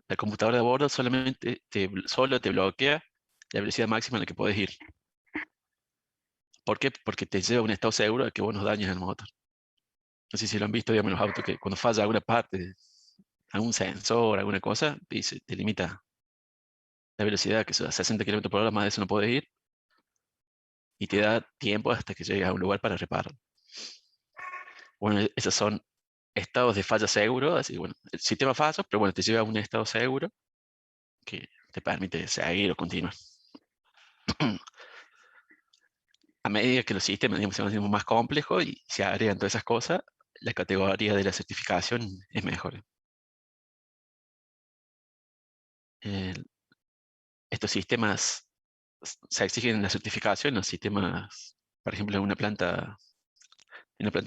la computadora de bordo solamente solo te bloquea la velocidad máxima a la que puedes ir. ¿Por qué? Porque te lleva a un estado seguro de que vos no dañes el motor. No sé si lo han visto, digamos, en los autos, que cuando falla alguna parte, algún sensor, alguna cosa, te limita la velocidad, que es a 60 km/h, más de eso no puedes ir, y te da tiempo hasta que llegues a un lugar para reparar. Bueno, esos son estados de falla seguro, así, bueno, el sistema falla, pero bueno, te lleva a un estado seguro que te permite seguir o continuar. A medida que los sistemas, digamos, se van haciendo más complejos y se agregan todas esas cosas, la categoría de la certificación es mejor. El- Estos sistemas se exigen la certificación en los sistemas, por ejemplo, en una planta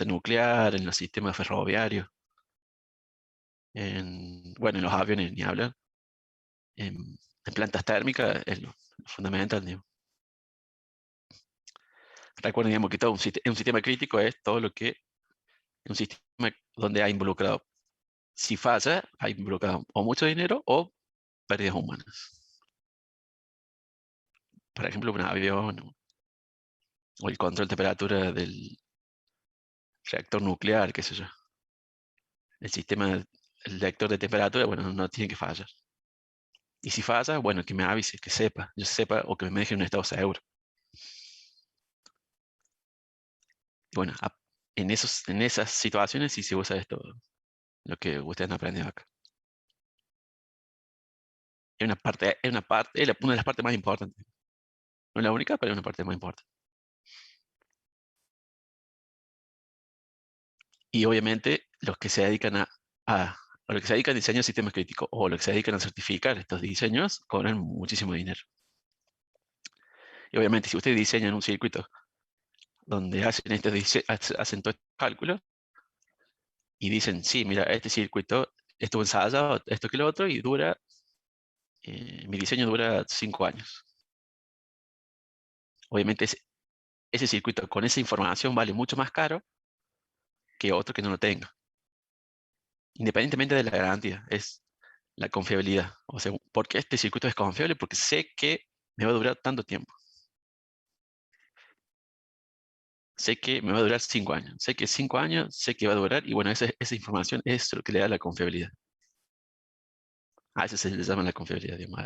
nuclear, en los sistemas ferroviarios, bueno, en los aviones ni hablar, en plantas térmicas es lo fundamental, digamos. Recuerden, digamos, que todo un sistema crítico es todo lo que, un sistema donde ha involucrado, si falla, ha involucrado o mucho dinero o pérdidas humanas. Por ejemplo, un avión o el control de temperatura del reactor nuclear, qué sé yo. El lector de temperatura, bueno, no tiene que fallar. Y si falla, bueno, que me avise, que sepa, yo sepa, o que me deje en un estado seguro. Y bueno, en esas situaciones sí se usa esto, lo que ustedes han aprendido acá. Es una de las partes más importantes. No es la única, pero es una parte más importante. Y obviamente los que se dedican a los que se dedican a diseño de sistemas críticos o los que se dedican a certificar estos diseños cobran muchísimo dinero. Y obviamente si ustedes diseñan un circuito donde hacen todos estos cálculos y dicen, sí, mira, este circuito estuvo ensayado, esto que lo otro, y mi diseño dura 5 años. Obviamente ese circuito con esa información vale mucho más caro que otro que no lo tenga. Independientemente de la garantía, es la confiabilidad. O sea, ¿por qué este circuito es confiable? Porque sé que me va a durar tanto tiempo. Sé que me va a durar 5 años. Sé que 5 años, sé que va a durar, y bueno, esa información es lo que le da la confiabilidad. A eso se le llama la confiabilidad, digamos,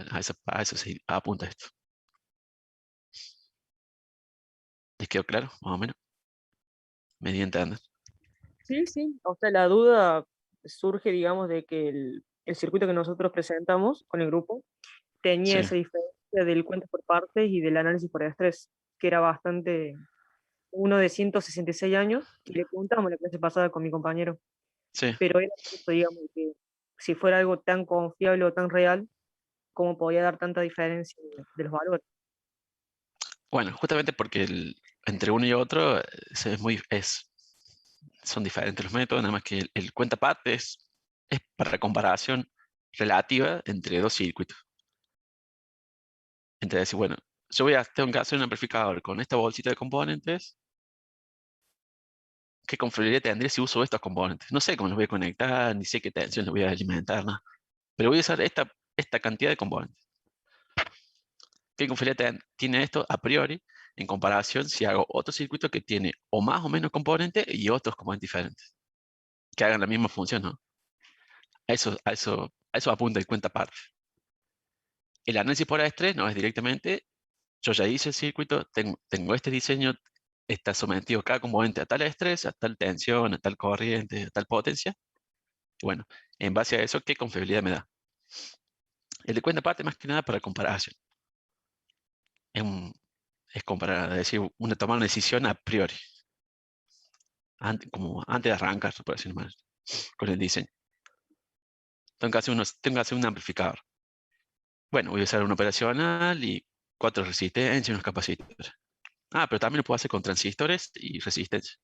a eso se apunta esto. ¿Les quedó claro? Más o menos. Mediante anda. Sí, sí. O sea, la duda surge, digamos, de que el circuito que nosotros presentamos con el grupo tenía Sí. esa diferencia del cuenta por partes y del análisis por estrés, que era bastante, uno de 166 años, y le preguntamos la clase pasada con mi compañero, Sí. pero era eso, digamos, que si fuera algo tan confiable o tan real, ¿cómo podía dar tanta diferencia de los valores? Bueno, justamente porque entre uno y otro son diferentes los métodos, nada más que el cuenta partes es para comparación relativa entre dos circuitos. Entre decir, bueno, tengo que hacer un amplificador con esta bolsita de componentes. ¿Qué confiabilidad tendría si uso estos componentes? No sé cómo los voy a conectar, ni sé qué tensión les voy a alimentar, ¿no? Pero voy a usar esta cantidad de componentes. ¿Qué confiabilidad tiene esto a priori en comparación si hago otro circuito que tiene o más o menos componentes y otros componentes diferentes, que hagan la misma función, ¿no? A eso apunta el cuenta aparte. El análisis por estrés no es directamente, yo ya hice el circuito, tengo este diseño, está sometido cada componente a tal estrés, a tal tensión, a tal corriente, a tal potencia. Y bueno, en base a eso, ¿qué confiabilidad me da? El de cuenta aparte más que nada para comparación. Es comparar, es decir, tomar una decisión a priori, como antes de arrancar, por decirlo más, con el diseño. Tengo que hacer un amplificador. Bueno, voy a usar un operacional y 4 resistencias y unos capacitores. Ah, pero también lo puedo hacer con transistores y resistencia.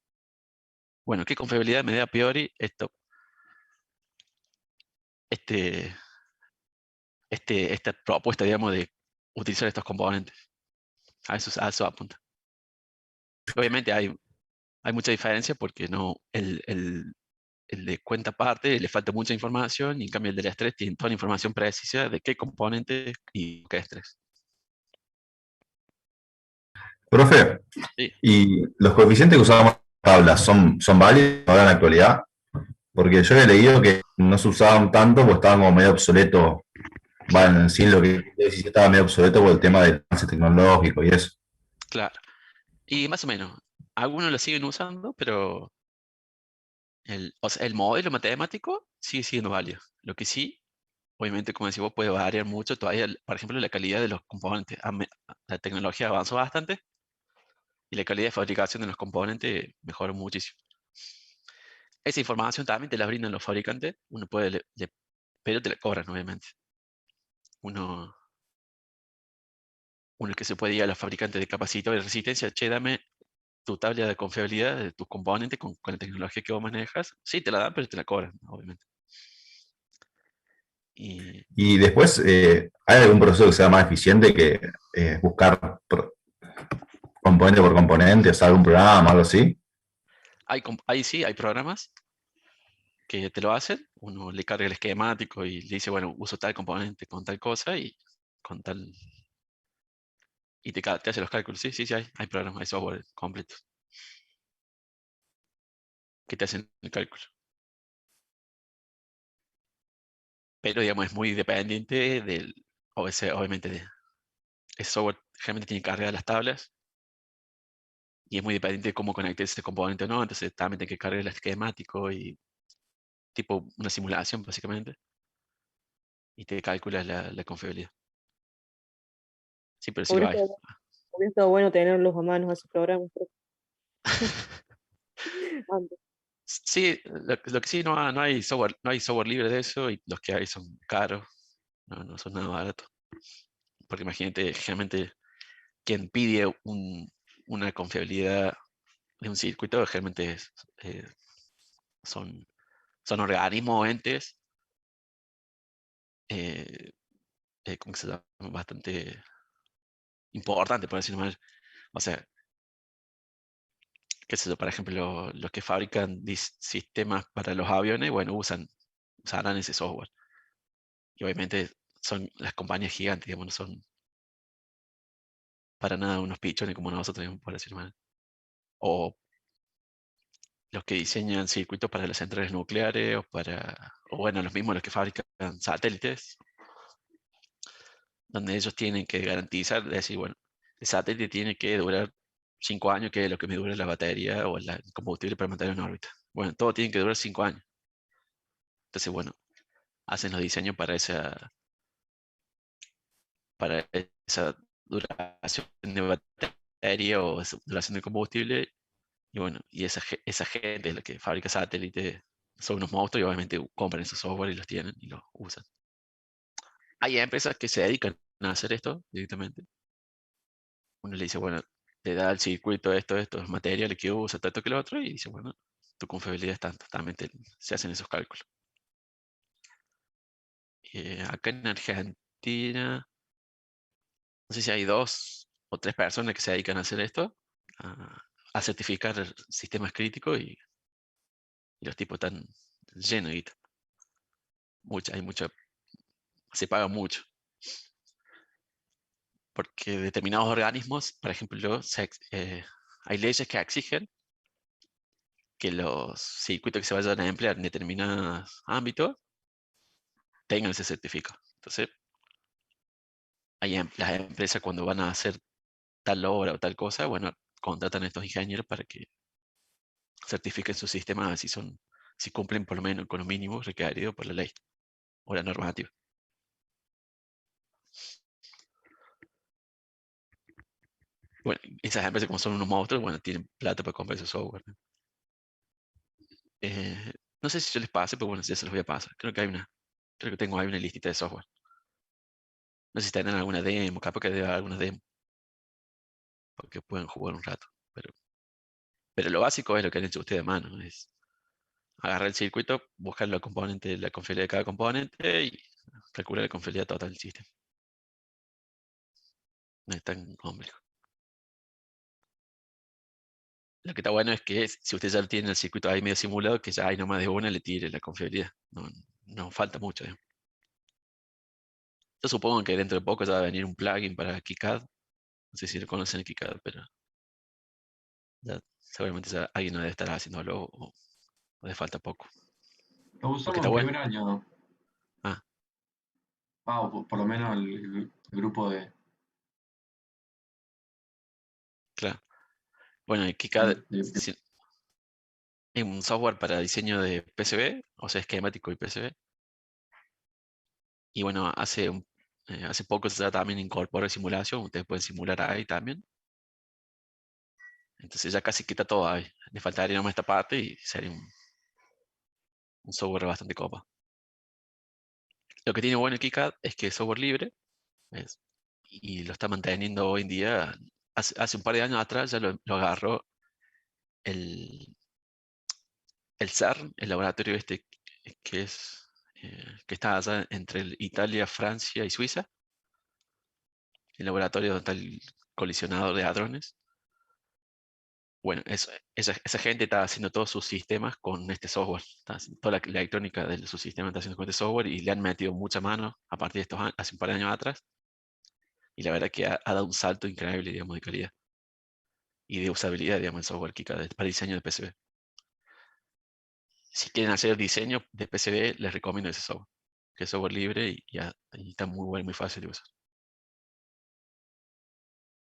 Bueno, ¿qué confiabilidad me da a priori este, esta propuesta, digamos, de utilizar estos componentes? A eso apunta. Obviamente hay mucha diferencia porque no, el de cuenta aparte le falta mucha información y en cambio el del estrés tiene toda la información precisa de qué componente y qué estrés. Profe, Sí. ¿y los coeficientes que usamos en tablas son válidos ahora en la actualidad? Porque yo he leído que no se usaban tanto porque estaban como medio obsoletos. Claro, En sí lo que sí estaba medio obsoleto por el tema del avance tecnológico y eso. claro. Y más o menos, algunos lo siguen usando, pero o sea, el modelo matemático sigue siendo válido. Lo que sí, obviamente, como decís vos, puede variar mucho todavía, por ejemplo, la calidad de los componentes. La tecnología avanzó bastante y la calidad de fabricación de los componentes mejoró muchísimo. Esa información también te la brindan los fabricantes, uno puede, pero te la cobran, obviamente. Uno, uno que se puede ir a los fabricantes de capacitor y resistencia, che, dame tu tabla de confiabilidad de tus componentes con la tecnología que vos manejas. Sí, te la dan, pero te la cobran, obviamente. Y Y después, ¿hay algún proceso que sea más eficiente que buscar componente por componente, o sea, algún programa, algo así? ahí sí, hay programas que te lo hacen, uno le carga el esquemático y le dice, bueno, uso tal componente con tal cosa y con tal, y te hace los cálculos. Sí, sí, sí, hay programas, hay software completos que te hacen el cálculo. Pero, digamos, es muy dependiente del, obviamente, ese software generalmente tiene carga de las tablas y es muy dependiente de cómo conectes ese componente o no, entonces también tiene que cargar el esquemático y tipo una simulación, básicamente, y te calcula la confiabilidad. Sí, pero sí lo Hubiera hay. estado, hubiera estado bueno tenerlos a mano esos programas, pero antes. Sí, lo que sí no hay software libre de eso y los que hay son caros, no son nada baratos. Porque imagínate, generalmente quien pide una confiabilidad de un circuito, generalmente eh, son, son organismos o entes, eh, ¿cómo que se llama? Bastante importante, por decirlo mal. O sea, qué sé yo, por ejemplo, los que fabrican sistemas para los aviones, bueno, usarán ese software. Y obviamente son las compañías gigantes, digamos, no son para nada unos pichones como nosotros, digamos, por decirlo mal. O los que diseñan circuitos para las centrales nucleares, o bueno, los mismos los que fabrican satélites, donde ellos tienen que garantizar, decir, bueno, el satélite tiene que durar 5 años, que es lo que me dura la batería o el combustible para mantenerlo en órbita. Bueno, todo tiene que durar 5 años. Entonces, bueno, hacen los diseños para esa duración de batería o esa duración de combustible. Y bueno, y esa gente, la que fabrica satélites, son unos monstruos y obviamente compran esos software y los tienen y los usan. Hay empresas que se dedican a hacer esto directamente. Uno le dice, bueno, te da el circuito estos materiales que usa, tanto que lo otro, y dice, bueno, tu confiabilidad es tanto. También se hacen esos cálculos. Acá en Argentina, no sé si hay 2 o 3 personas que se dedican a hacer esto, a certificar sistemas críticos y los tipos están llenos de guita. Hay mucha, se paga mucho. Porque determinados organismos, por ejemplo, hay leyes que exigen que los circuitos que se vayan a emplear en determinados ámbitos tengan ese certificado. Entonces, las empresas cuando van a hacer tal obra o tal cosa, bueno, contratan a estos ingenieros para que certifiquen sus sistemas si cumplen por lo menos con lo mínimo requerido por la ley o la normativa. Bueno, esas empresas como son unos monstruos, bueno, tienen plata para comprar esos software, ¿no? No sé si yo les pase, pero bueno, ya se los voy a pasar. Creo que tengo ahí una listita de software. No sé si tienen alguna demo, capaz que debe haber alguna demo, para que puedan jugar un rato. Pero lo básico es lo que han hecho ustedes a mano, es agarrar el circuito, buscar la confiabilidad de cada componente y calcular la confiabilidad total del sistema. No es tan complejo. Lo que está bueno es que si usted ya tiene el circuito ahí medio simulado, que ya hay nomás de una le tire la confiabilidad. No falta mucho. Digamos. Yo supongo que dentro de poco ya va a venir un plugin para KiCad. No sé si lo conocen el KiCad, pero ya, seguramente ya alguien no debe estar haciéndolo o le falta poco. Lo Lo que usamos está en bueno. primer año. Ah, O por lo menos el grupo de, claro. Bueno, el KiCad de- es un software para diseño de PCB, o sea, esquemático y PCB. Y bueno, hace poco ya también incorpora simulación, ustedes pueden simular ahí también. Entonces ya casi quita todo ahí. Le faltaría nomás esta parte y sería un software bastante copa. Lo que tiene bueno el KiCad es que es software libre ¿ves? Y lo está manteniendo hoy en día. Hace un par de años atrás ya lo agarró el, el CERN, el laboratorio este que es que está allá entre Italia, Francia y Suiza, el laboratorio donde está el colisionador de hadrones. Bueno, esa gente está haciendo todos sus sistemas con este software. Toda la electrónica de su sistema está haciendo con este software y le han metido mucha mano a partir de estos años, hace un par de años atrás. Y la verdad que ha dado un salto increíble, digamos, de calidad y de usabilidad, digamos, el software KiCad para diseño de PCB. Si quieren hacer diseño de PCB, les recomiendo ese software, que es software libre y está muy bueno, muy fácil de usar.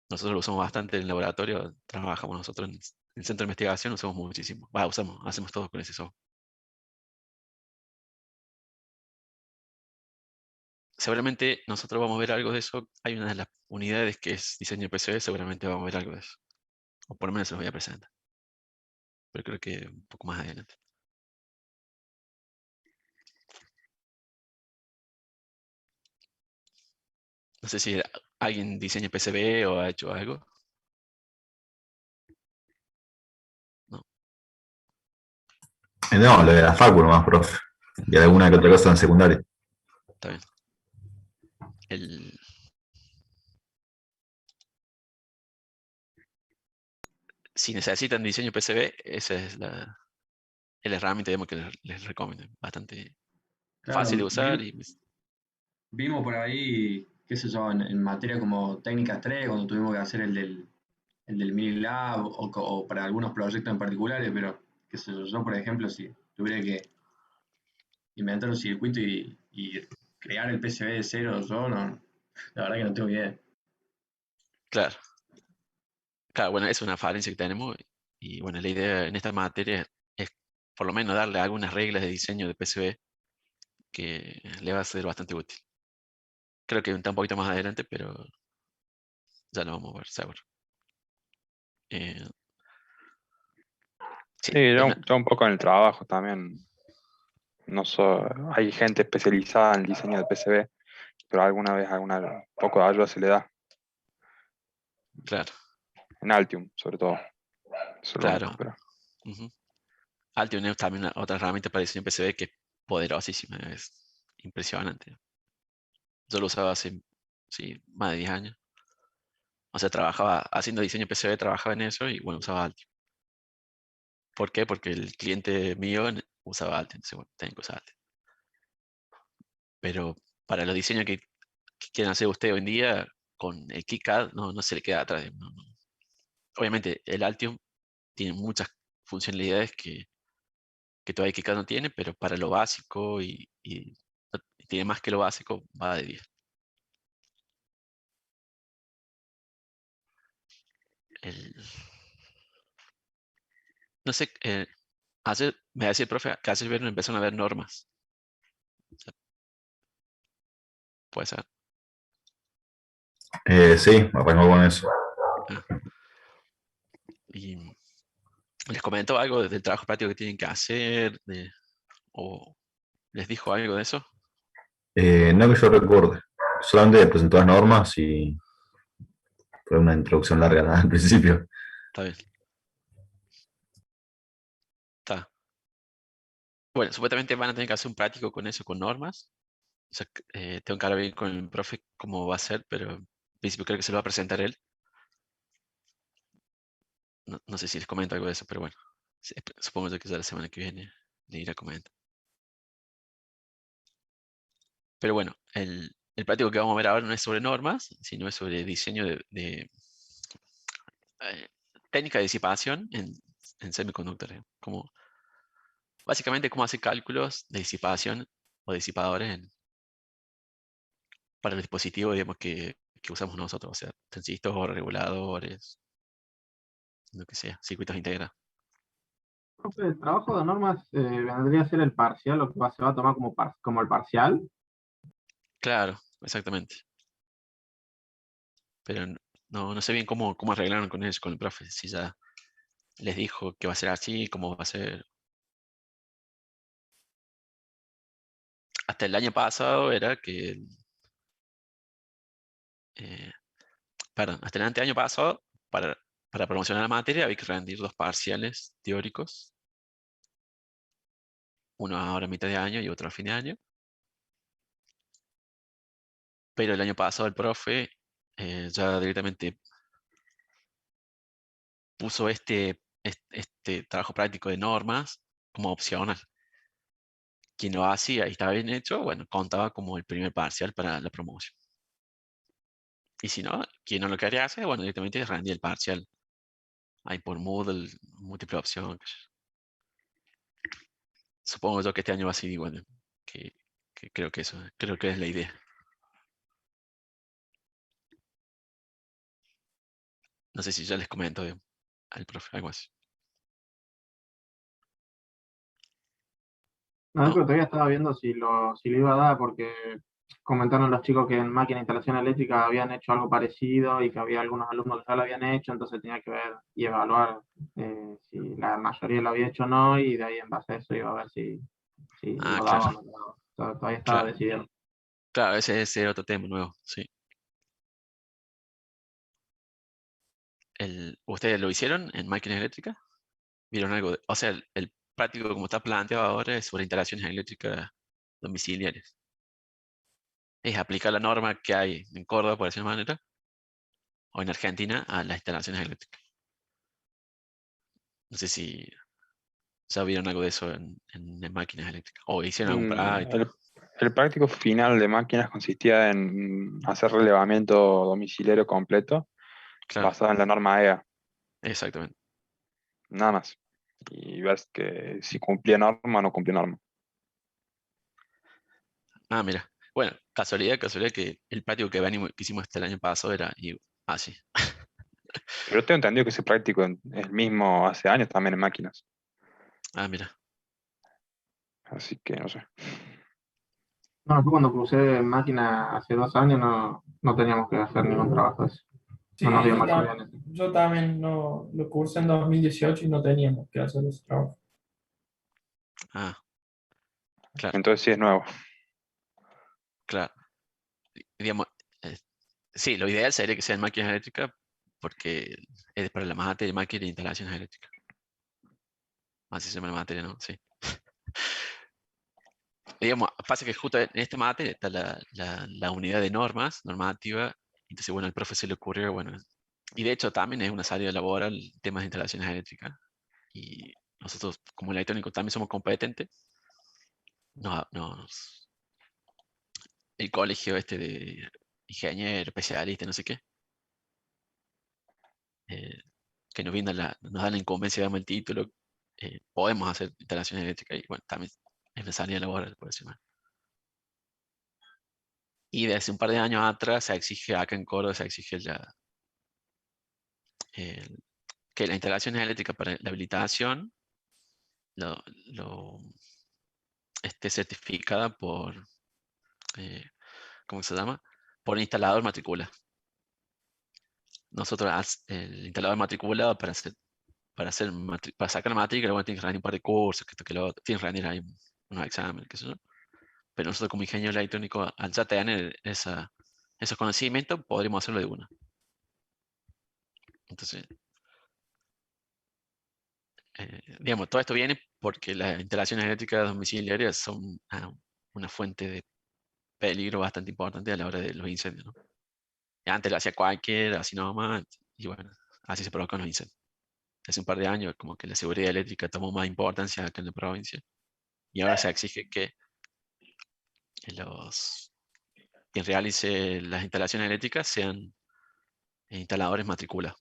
Nosotros lo usamos bastante en el laboratorio, trabajamos nosotros en el centro de investigación, usamos muchísimo. Hacemos todo con ese software. Seguramente nosotros vamos a ver algo de eso. Hay una de las unidades que es diseño de PCB, seguramente vamos a ver algo de eso. O por lo menos se los voy a presentar. Pero creo que un poco más adelante. No sé si alguien diseña PCB o ha hecho algo. No, No, lo de la facu nomás, profe. Y alguna que otra cosa en secundaria. está bien. Si necesitan diseño PCB, esa es la herramienta digamos, que les recomiendo. Bastante claro, fácil de usar y vimos por ahí, qué sé yo, en materia como técnicas 3 cuando tuvimos que hacer el del mini lab o para algunos proyectos en particulares, pero qué sé yo, por ejemplo, si tuviera que inventar un circuito y crear el PCB de cero, yo no, la verdad que no tengo idea. claro. Claro, bueno, es una falencia que tenemos y bueno, la idea en esta materia es por lo menos darle algunas reglas de diseño de PCB que le va a ser bastante útil. Creo que está un poquito más adelante, pero ya lo vamos a ver, seguro. Eh, sí, Sí, yo un poco en el trabajo también. No hay gente especializada en el diseño de PCB, pero alguna vez un poco de ayuda se le da. claro, En Altium, sobre todo. Eso es lo único, claro. pero Ujú. Altium es también otra herramienta para diseño PCB que es poderosísima, es impresionante. Yo lo usaba hace, sí, más de 10 años. O sea, trabajaba haciendo diseño PCB, trabajaba en eso y bueno, usaba Altium. ¿Por qué? Porque el cliente mío usaba Altium, entonces bueno, tengo que usar Altium. Pero para los diseños que quieren hacer ustedes hoy en día, con el KiCad no se le queda atrás. Obviamente, el Altium tiene muchas funcionalidades que todavía KiCad no tiene, pero para lo básico y tiene más que lo básico, va de 10. El- no sé, me decía el profe que hace ver empezaron a ver normas. O sea, puede ser. Sí, arrancó con eso. Ah, y les comentó algo del trabajo práctico que tienen que hacer, o les dijo algo de eso. No que yo recuerde. Solamente presentó las normas y fue una introducción larga nada, al principio. Está bien. Está. Bueno, supuestamente van a tener que hacer un práctico con eso, con normas. O sea, tengo que hablar bien con el profe cómo va a ser, pero en principio creo que se lo va a presentar él. no sé si les comento algo de eso, pero bueno, supongo yo que ya la semana que viene le iré a comentar. Pero bueno, el práctico que vamos a ver ahora no es sobre normas, sino es sobre diseño eh, técnica de disipación en semiconductores. Básicamente cómo hacer cálculos de disipación o disipadores para los dispositivos, digamos, que usamos nosotros, o sea, transistores, reguladores, lo que sea, circuitos integrados. Profe, el trabajo de normas vendría a ser el parcial, lo que se va a tomar como el parcial. Claro, exactamente. Pero no sé bien cómo arreglaron con eso, con el profe, si ya les dijo que va a ser así, cómo va a ser. Hasta el año pasado era que, eh, perdón, hasta el anteaño pasado, para promocionar la materia había que rendir 2 parciales teóricos, uno ahora a mitad de año y otro a fin de año. Pero el año pasado el profe ya directamente puso este trabajo práctico de normas como opcional. Quien lo hacía y estaba bien hecho, bueno, contaba como el primer parcial para la promoción. Y si no, quien no lo quería hacer, bueno, directamente rendía el parcial. Ahí por Moodle, múltiple opción. Supongo yo que este año va a ser igual. Que, creo que es la idea. No sé si ya les comento al profe, algo así. No, No. pero todavía estaba viendo si lo iba a dar, porque comentaron los chicos que en máquina de instalación eléctrica habían hecho algo parecido y que había algunos alumnos que ya lo habían hecho, entonces tenía que ver y evaluar si la mayoría lo había hecho o no, y de ahí en base a eso iba a ver si Ah, lo daba claro, o no lo daba. Todavía estaba claro. decidiendo. Claro, ese era otro tema nuevo, sí. ¿Ustedes lo hicieron en máquinas eléctricas? ¿Vieron algo? O sea, el práctico como está planteado ahora es sobre instalaciones eléctricas domiciliarias. Es aplicar la norma que hay en Córdoba, por decirlo de manera, o en Argentina a las instalaciones eléctricas. No sé si ya vieron algo de eso en máquinas eléctricas. O hicieron algún práctico. El práctico final de máquinas consistía en hacer relevamiento domiciliario completo Claro, basado en la norma EA, exactamente. nada más. Y ves que si cumplía norma o no cumplía norma. Ah, mira. Bueno, casualidad que el práctico que hicimos hasta el año pasado era así. Pero tengo entendido que ese práctico es el mismo hace años también en máquinas. Ah, mira. Así que no sé. Bueno, yo cuando crucé máquina hace 2 años no teníamos que hacer ningún trabajo de eso. No nos Sí, dio material en eso. yo también no, lo cursé en 2018 y no teníamos que hacer ese trabajo. Ah, claro, Entonces sí es nuevo. claro. Digamos, eh, sí, lo ideal sería que sean máquinas eléctricas porque es para la materia de máquinas e instalaciones eléctricas. Así se llama la materia, ¿no? Sí. Digamos, pasa que justo en esta materia está la unidad de normas, normativa. Entonces, bueno, al profe se le ocurrió, bueno, y de hecho también es una salida laboral temas de instalaciones eléctricas. Y nosotros, como electrónicos, también somos competentes. No, el colegio este de ingeniero, especialista, no sé qué, eh, que nos dan la incumbencia, damos el título, podemos hacer instalaciones eléctricas y bueno, también es una salida laboral, por decirlo. Y desde un par de años atrás se exige, acá en Córdoba se exige el- que la instalación eléctrica para la habilitación lo, lo esté certificada eh, ¿cómo se llama? Por instalador matriculado. Nosotros, el instalador matriculado para sacar la matrícula, bueno, tiene que rendir un par de cursos, que esto, que lo otro, tiene que rendir ahí unos exámenes, qué sé yo. Pero nosotros como ingeniero electrónico, al ya tener esos conocimientos, podríamos hacerlo de una. Entonces, digamos, todo esto viene porque las instalaciones eléctricas domiciliarias son una fuente de peligro bastante importante a la hora de los incendios, ¿no? Antes lo hacía cualquiera, así nomás, y bueno, así se provocan los incendios. hace un par de años, como que la seguridad eléctrica tomó más importancia acá en la provincia. Y ahora se exige que quien realice las instalaciones eléctricas sean instaladores matrícula.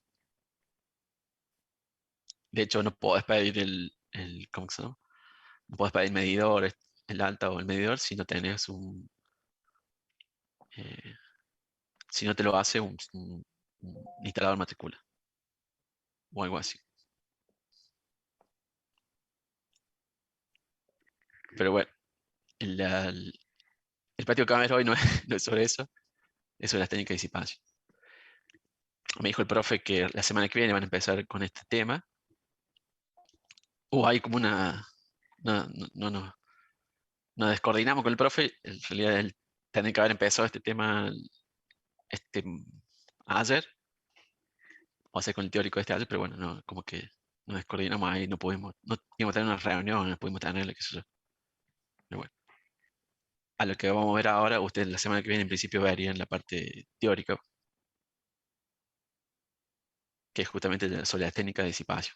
De hecho, no podés pedir ¿cómo que se llama? No podés pedir medidor, el alta o el medidor, si no tenés eh, si no te lo hace un instalador matrícula. O algo así. Pero bueno, el patio de cámara hoy no es, no es sobre eso, es sobre las técnicas de disipación. Me dijo el profe que la semana que viene van a empezar con este tema. Hay como nos descoordinamos con el profe. En realidad él tenía que haber empezado este tema este, ayer, o sea, con el teórico este ayer, pero bueno, no, como que nos descoordinamos ahí, no pudimos tener una reunión, no pudimos tenerla, qué sé yo. Pero bueno, a lo que vamos a ver ahora, ustedes la semana que viene en principio verían la parte teórica, que es justamente sobre la técnica de disipación.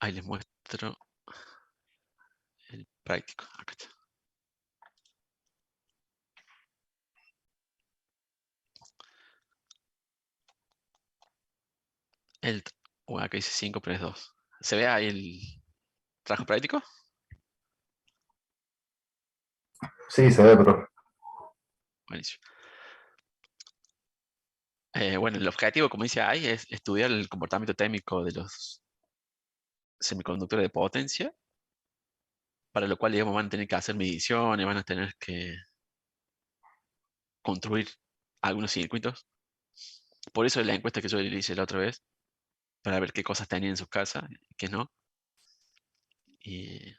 Ahí les muestro el práctico. Acá está. Acá dice 5, pero es 2. ¿Se ve ahí el trabajo práctico? Sí, se ve, profe. Buenísimo. Bueno, el objetivo, como dice ahí, es estudiar el comportamiento térmico de los semiconductores de potencia, para lo cual, digamos, van a tener que hacer mediciones, van a tener que construir algunos circuitos. Por eso la encuesta que yo le hice la otra vez, para ver qué cosas tenían en sus casas y qué no. Y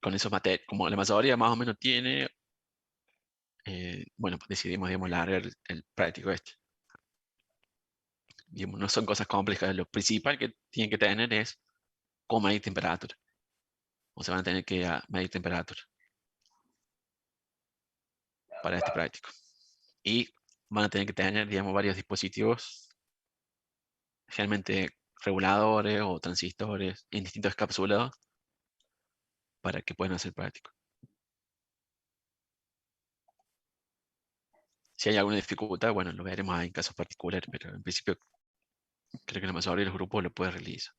con esos materiales, como la mayoría más o menos tiene, bueno, pues decidimos, digamos, largar el práctico este. Digamos, no son cosas complejas, lo principal que tienen que tener es cómo medir temperatura. O sea, van a tener que medir temperatura para este práctico. Y van a tener que tener, digamos, varios dispositivos, generalmente reguladores o transistores en distintos encapsulados, para que puedan hacer práctico. Si hay alguna dificultad, bueno, lo veremos ahí en casos particulares, pero en principio creo que la mayoría de los grupos lo puede realizar.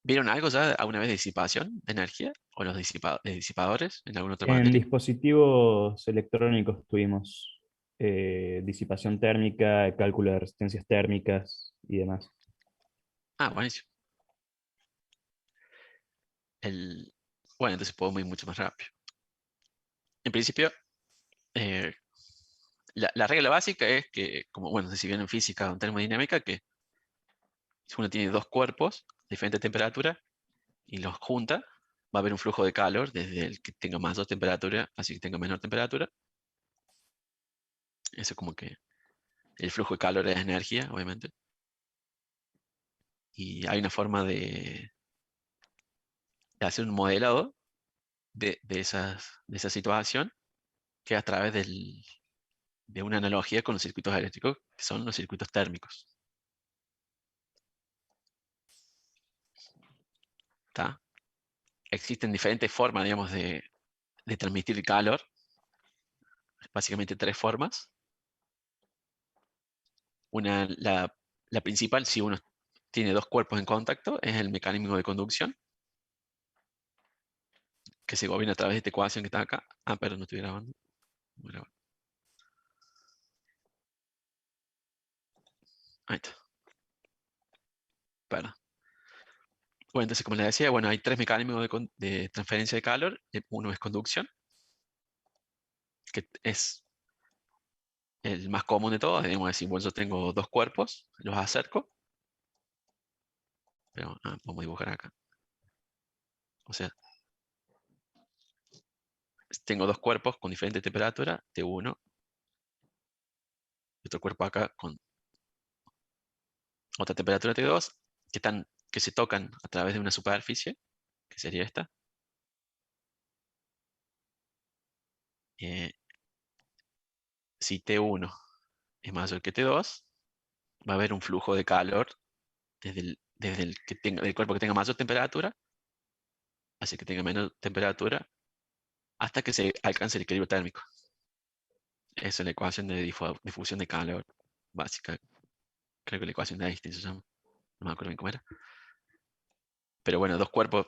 ¿Vieron algo ya alguna vez de disipación de energía? ¿O los disipadores en alguna otra En materia? dispositivos electrónicos tuvimos disipación térmica, cálculo de resistencias térmicas y demás. Ah, buenísimo. Bueno, entonces podemos ir mucho más rápido. En principio, eh, la regla básica es que, como bueno, si bien en física o en termodinámica, que si uno tiene dos cuerpos de diferente temperatura y los junta, va a haber un flujo de calor desde el que tenga mayor temperatura así que tenga menor temperatura. Eso como que el flujo de calor es energía, obviamente. Y hay una forma de hacer un modelado de esa situación, que es a través de una analogía con los circuitos eléctricos, que son los circuitos térmicos. ¿Tá? Existen diferentes formas, digamos, de transmitir calor. Básicamente tres formas. La principal, si uno tiene dos cuerpos en contacto, es el mecanismo de conducción, que se gobierna a través de esta ecuación que está acá. Ah, pero no estoy grabando. Voy a grabar. Ahí está. Perdón. Bueno, entonces, como les decía, bueno, hay tres mecanismos de transferencia de calor. Uno es conducción, que es el más común de todos. Debemos decir, bueno, yo tengo dos cuerpos, los acerco. Pero vamos a dibujar acá. O sea, tengo dos cuerpos con diferente temperatura, T1, y otro cuerpo acá con otra temperatura T2, que se tocan a través de una superficie, que sería esta. si T1 es mayor que T2, va a haber un flujo de calor del cuerpo que tenga mayor temperatura hacia que tenga menor temperatura hasta que se alcance el equilibrio térmico. Esa es la ecuación de difusión de calor básica. Creo que la ecuación de Einstein se llama. No me acuerdo bien cómo era. Pero bueno, dos cuerpos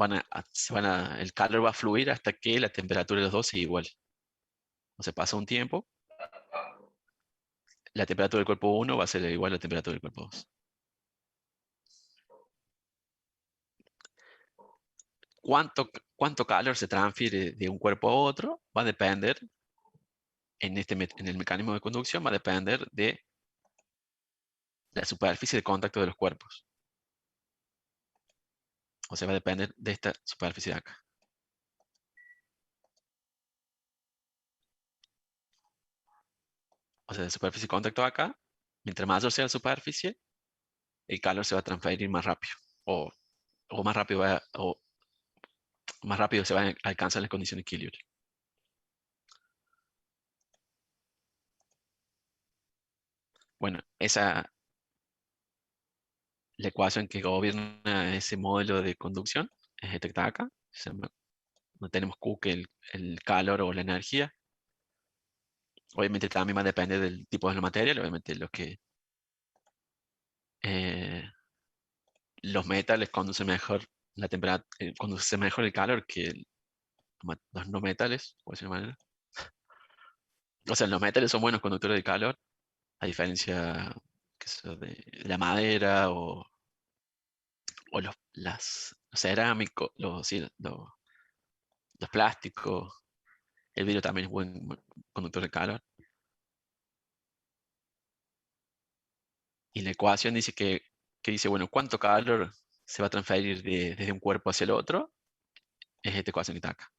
el calor va a fluir hasta que la temperatura de los dos sea igual. O sea, pasa un tiempo, la temperatura del cuerpo 1 va a ser igual a la temperatura del cuerpo 2. ¿Cuánto calor se transfiere de un cuerpo a otro? Va a depender, en el mecanismo de conducción, va a depender de la superficie de contacto de los cuerpos. O sea, va a depender de esta superficie de acá. O sea, la superficie de contacto acá, mientras mayor sea la superficie, el calor se va a transferir más rápido. O más rápido se van a alcanzar las condiciones de equilibrio. Bueno, la ecuación que gobierna ese modelo de conducción es esta que está acá. No tenemos Q, que el calor o la energía. Obviamente también va a depender del tipo de la materia. Obviamente los metales conducen mejor la temperatura, conduce mejor el calor que los no metales, por decirlo de manera. O sea, los metales son buenos conductores de calor, a diferencia de la madera o los cerámicos, los plásticos. El vidrio también es buen conductor de calor. Y la ecuación dice que dice, bueno, ¿cuánto calor se va a transferir desde un cuerpo hacia el otro? Es esta ecuación que está acá.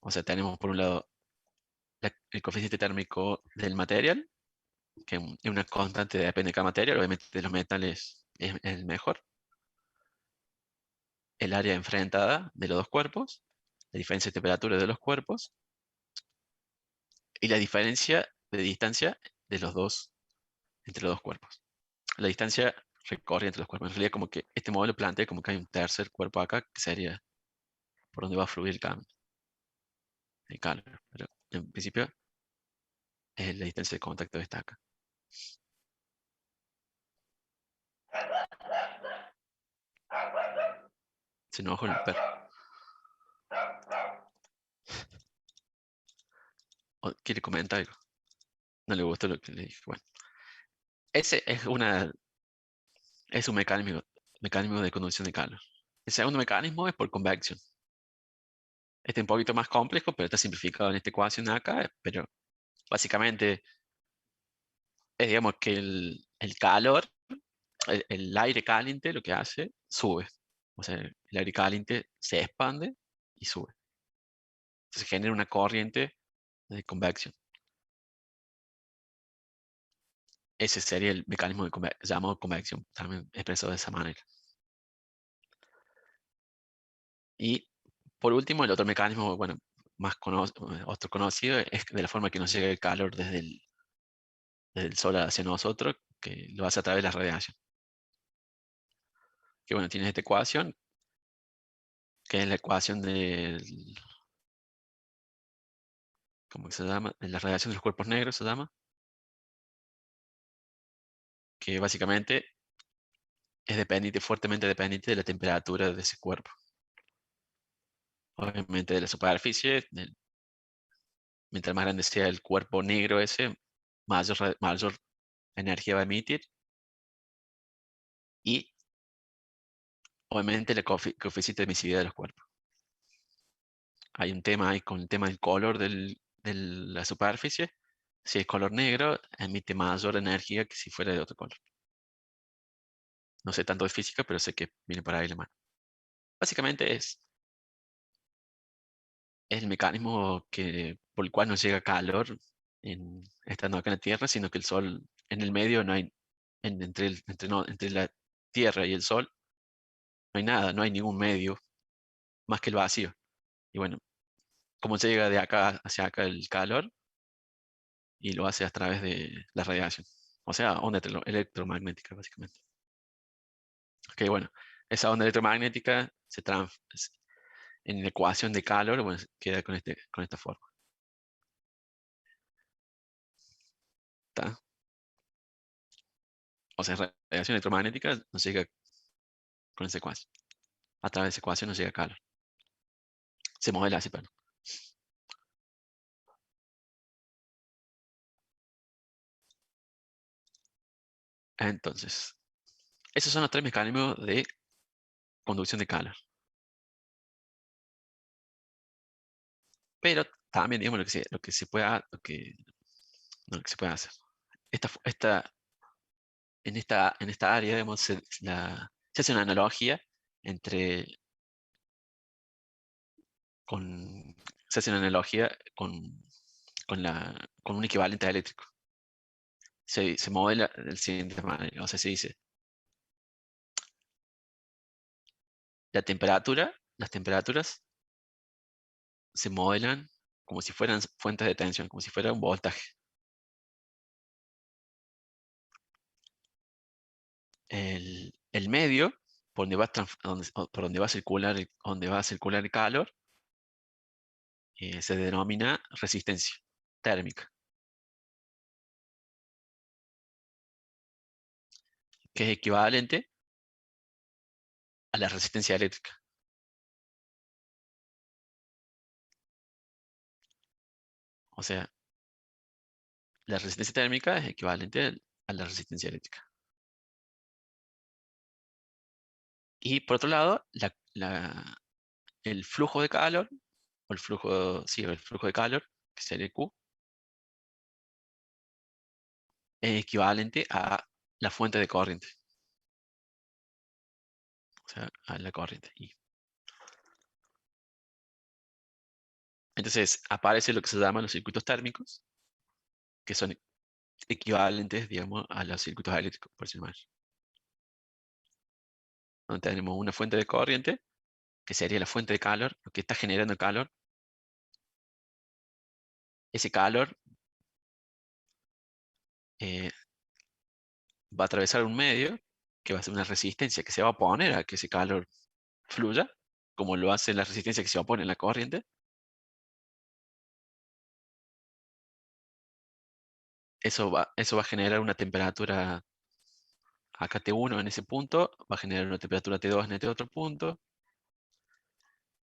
O sea, tenemos por un lado el coeficiente térmico del material, que es una constante, depende de cada material. Obviamente de los metales es el mejor. El área enfrentada de los dos cuerpos, la diferencia de temperatura de los cuerpos, y la diferencia de distancia entre los dos cuerpos. La distancia recorre entre los cuerpos. En realidad, como que este modelo plantea como que hay un tercer cuerpo acá, que sería por donde va a fluir el calor. Pero en principio, la distancia de contacto está acá. Se enojó el perro. ¿Quiere comentar algo? No le gustó lo que le dije. Bueno, ese es un mecanismo de conducción de calor. El segundo mecanismo es por convección. Este es un poquito más complejo, pero está simplificado en esta ecuación de acá. Pero básicamente es, digamos, que el calor, el aire caliente lo que hace, sube. O sea, el aire caliente se expande y sube. Entonces genera una corriente de convección. Ese sería el mecanismo llamado convección, también expresado de esa manera. Y por último, el otro mecanismo, bueno, otro conocido, es de la forma que nos llega el calor desde el Sol hacia nosotros, que lo hace a través de la radiación. Que bueno, tiene esta ecuación, que es la ecuación ¿cómo se llama? De la radiación de los cuerpos negros se llama. Que básicamente es fuertemente dependiente de la temperatura de ese cuerpo. Obviamente de la superficie, mientras más grande sea el cuerpo negro ese, mayor energía va a emitir. Y obviamente el coeficiente de emisividad de los cuerpos. Hay un tema ahí con el tema del color de la superficie. Si es color negro, emite mayor energía que si fuera de otro color. No sé tanto de física, pero sé que viene por ahí la mano. Básicamente es el mecanismo por el cual nos llega calor estando acá en la Tierra, sino que el Sol en el medio no hay, entre la Tierra y el Sol, no hay nada, no hay ningún medio más que el vacío. Y bueno, cómo llega de acá hacia acá el calor y lo hace a través de la radiación. O sea, onda electromagnética, básicamente. Ok, bueno, esa onda electromagnética en la ecuación de calor, bueno, queda con esta forma. ¿Está? O sea, radiación electromagnética nos llega con esa ecuación. A través de esa ecuación nos llega calor. Se modela así, perdón. Entonces, esos son los tres mecanismos de conducción de calor. Pero también, digamos, lo que se puede, lo que se puede hacer. En esta área, digamos, se hace una analogía entre, se hace una analogía con un equivalente eléctrico. Se modela del siguiente manera, o sea, se dice, las temperaturas se modelan como si fueran fuentes de tensión, como si fuera un voltaje. El medio por donde va a circular el calor se denomina resistencia térmica, que es equivalente a la resistencia eléctrica. O sea, la resistencia térmica es equivalente a la resistencia eléctrica. Y por otro lado, el flujo de calor, o el flujo de calor, que sería Q, es equivalente a la fuente de corriente. O sea, a la corriente I. Entonces, aparece lo que se llaman los circuitos térmicos, que son equivalentes, digamos, a los circuitos eléctricos, por decirlo más. Donde tenemos una fuente de corriente, que sería la fuente de calor, lo que está generando el calor. Ese calor eh, va a atravesar un medio, que va a ser una resistencia que se va a oponer a que ese calor fluya, como lo hace la resistencia que se opone en la corriente. Eso va a generar una temperatura acá T1 en ese punto, va a generar una temperatura T2 en este otro punto.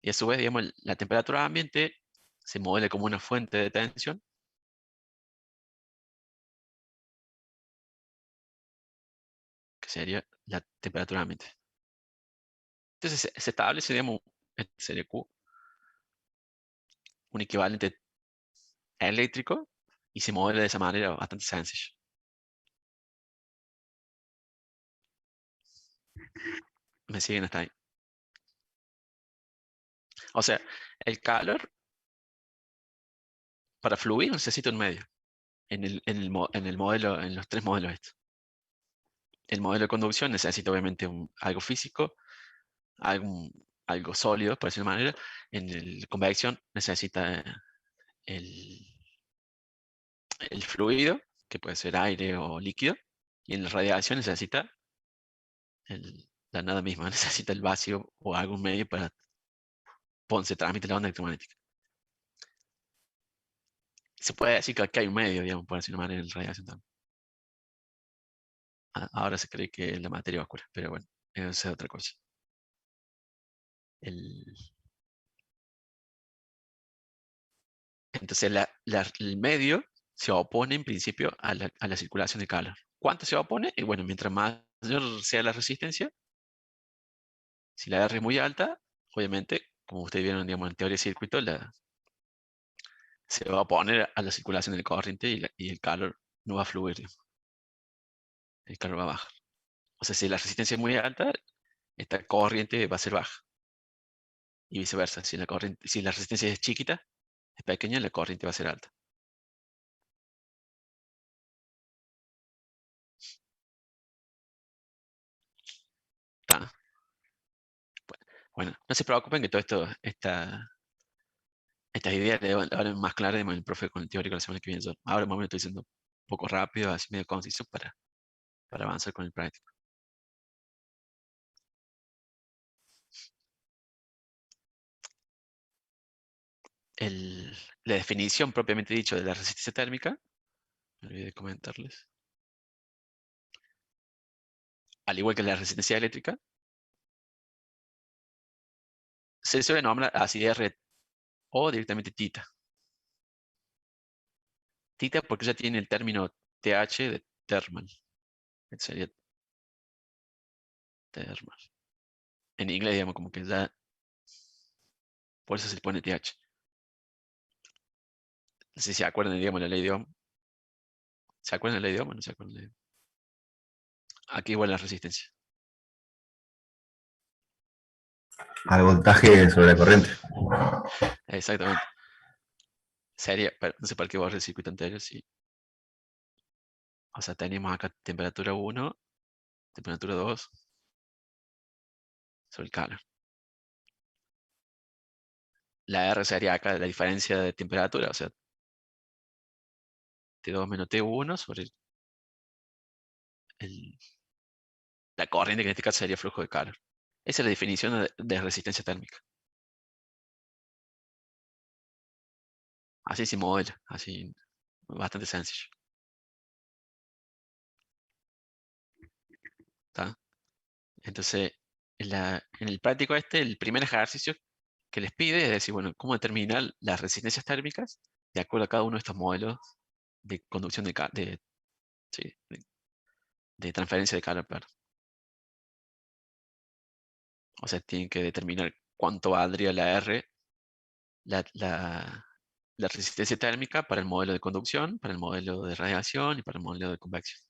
Y a su vez, digamos, la temperatura ambiente se modela como una fuente de tensión. Que sería la temperatura ambiente. Entonces se establece, digamos, sería Q, un equivalente eléctrico, y se modela de esa manera bastante sencilla. ¿Me siguen hasta ahí? O sea, el calor para fluir necesita un medio. En el modelo, en los tres modelos estos. El modelo de conducción necesita obviamente algo físico, algo, algo sólido, por decirlo de manera. En el convección necesita el, el fluido, que puede ser aire o líquido. Y en la radiación necesita la nada misma, necesita el vacío o algún medio para se transmite la onda electromagnética. Se puede decir que aquí hay un medio, digamos, por decirlo de manera, en radiación también. Ahora se cree que la materia oscura, pero bueno, eso es otra cosa. El, Entonces, el medio se opone en principio a la circulación de calor. ¿Cuánto se opone? Y bueno, mientras mayor sea la resistencia, si la R es muy alta, obviamente, como ustedes vieron, digamos, en teoría de circuito, se va a oponer a la circulación de la corriente y el calor no va a fluir, digamos. El calor va a bajar. O sea, si la resistencia es muy alta, esta corriente va a ser baja. Y viceversa, si la resistencia es chiquita, es pequeña, la corriente va a ser alta. ¿Está? Bueno, no se preocupen que todo esto Estas ideas le van más claras el profe con el teórico la semana que viene. Ahora más o menos estoy diciendo un poco rápido, así medio conciso para avanzar con el práctico. La definición propiamente dicho de la resistencia térmica, me olvidé de comentarles. Al igual que la resistencia eléctrica, se suele nombrar así R o directamente tita. Tita porque ya tiene el término TH de thermal. Este sería thermal. En inglés, digamos, como que ya... Por eso se le pone TH. No sé si se acuerdan, digamos, la ley de Ohm. ¿Se acuerdan de la ley de Ohm o no se acuerdan de la ley de Ohm? Aquí igual la resistencia. Al voltaje sobre la corriente. Exactamente. Sería, no sé para qué borré el circuito anterior, sí. O sea, tenemos acá temperatura 1, temperatura 2 sobre el calor. La R sería acá la diferencia de temperatura, o sea, T2 menos T1 sobre la corriente, que en este caso sería flujo de calor. Esa es la definición de resistencia térmica. Así se modela, así, bastante sencillo. ¿Está? Entonces, en el práctico el primer ejercicio que les pide es decir, bueno, cómo determinar las resistencias térmicas de acuerdo a cada uno de estos modelos de conducción sí, de transferencia de calor, perdón. O sea, tienen que determinar cuánto valdría la R, la resistencia térmica para el modelo de conducción, para el modelo de radiación y para el modelo de convección.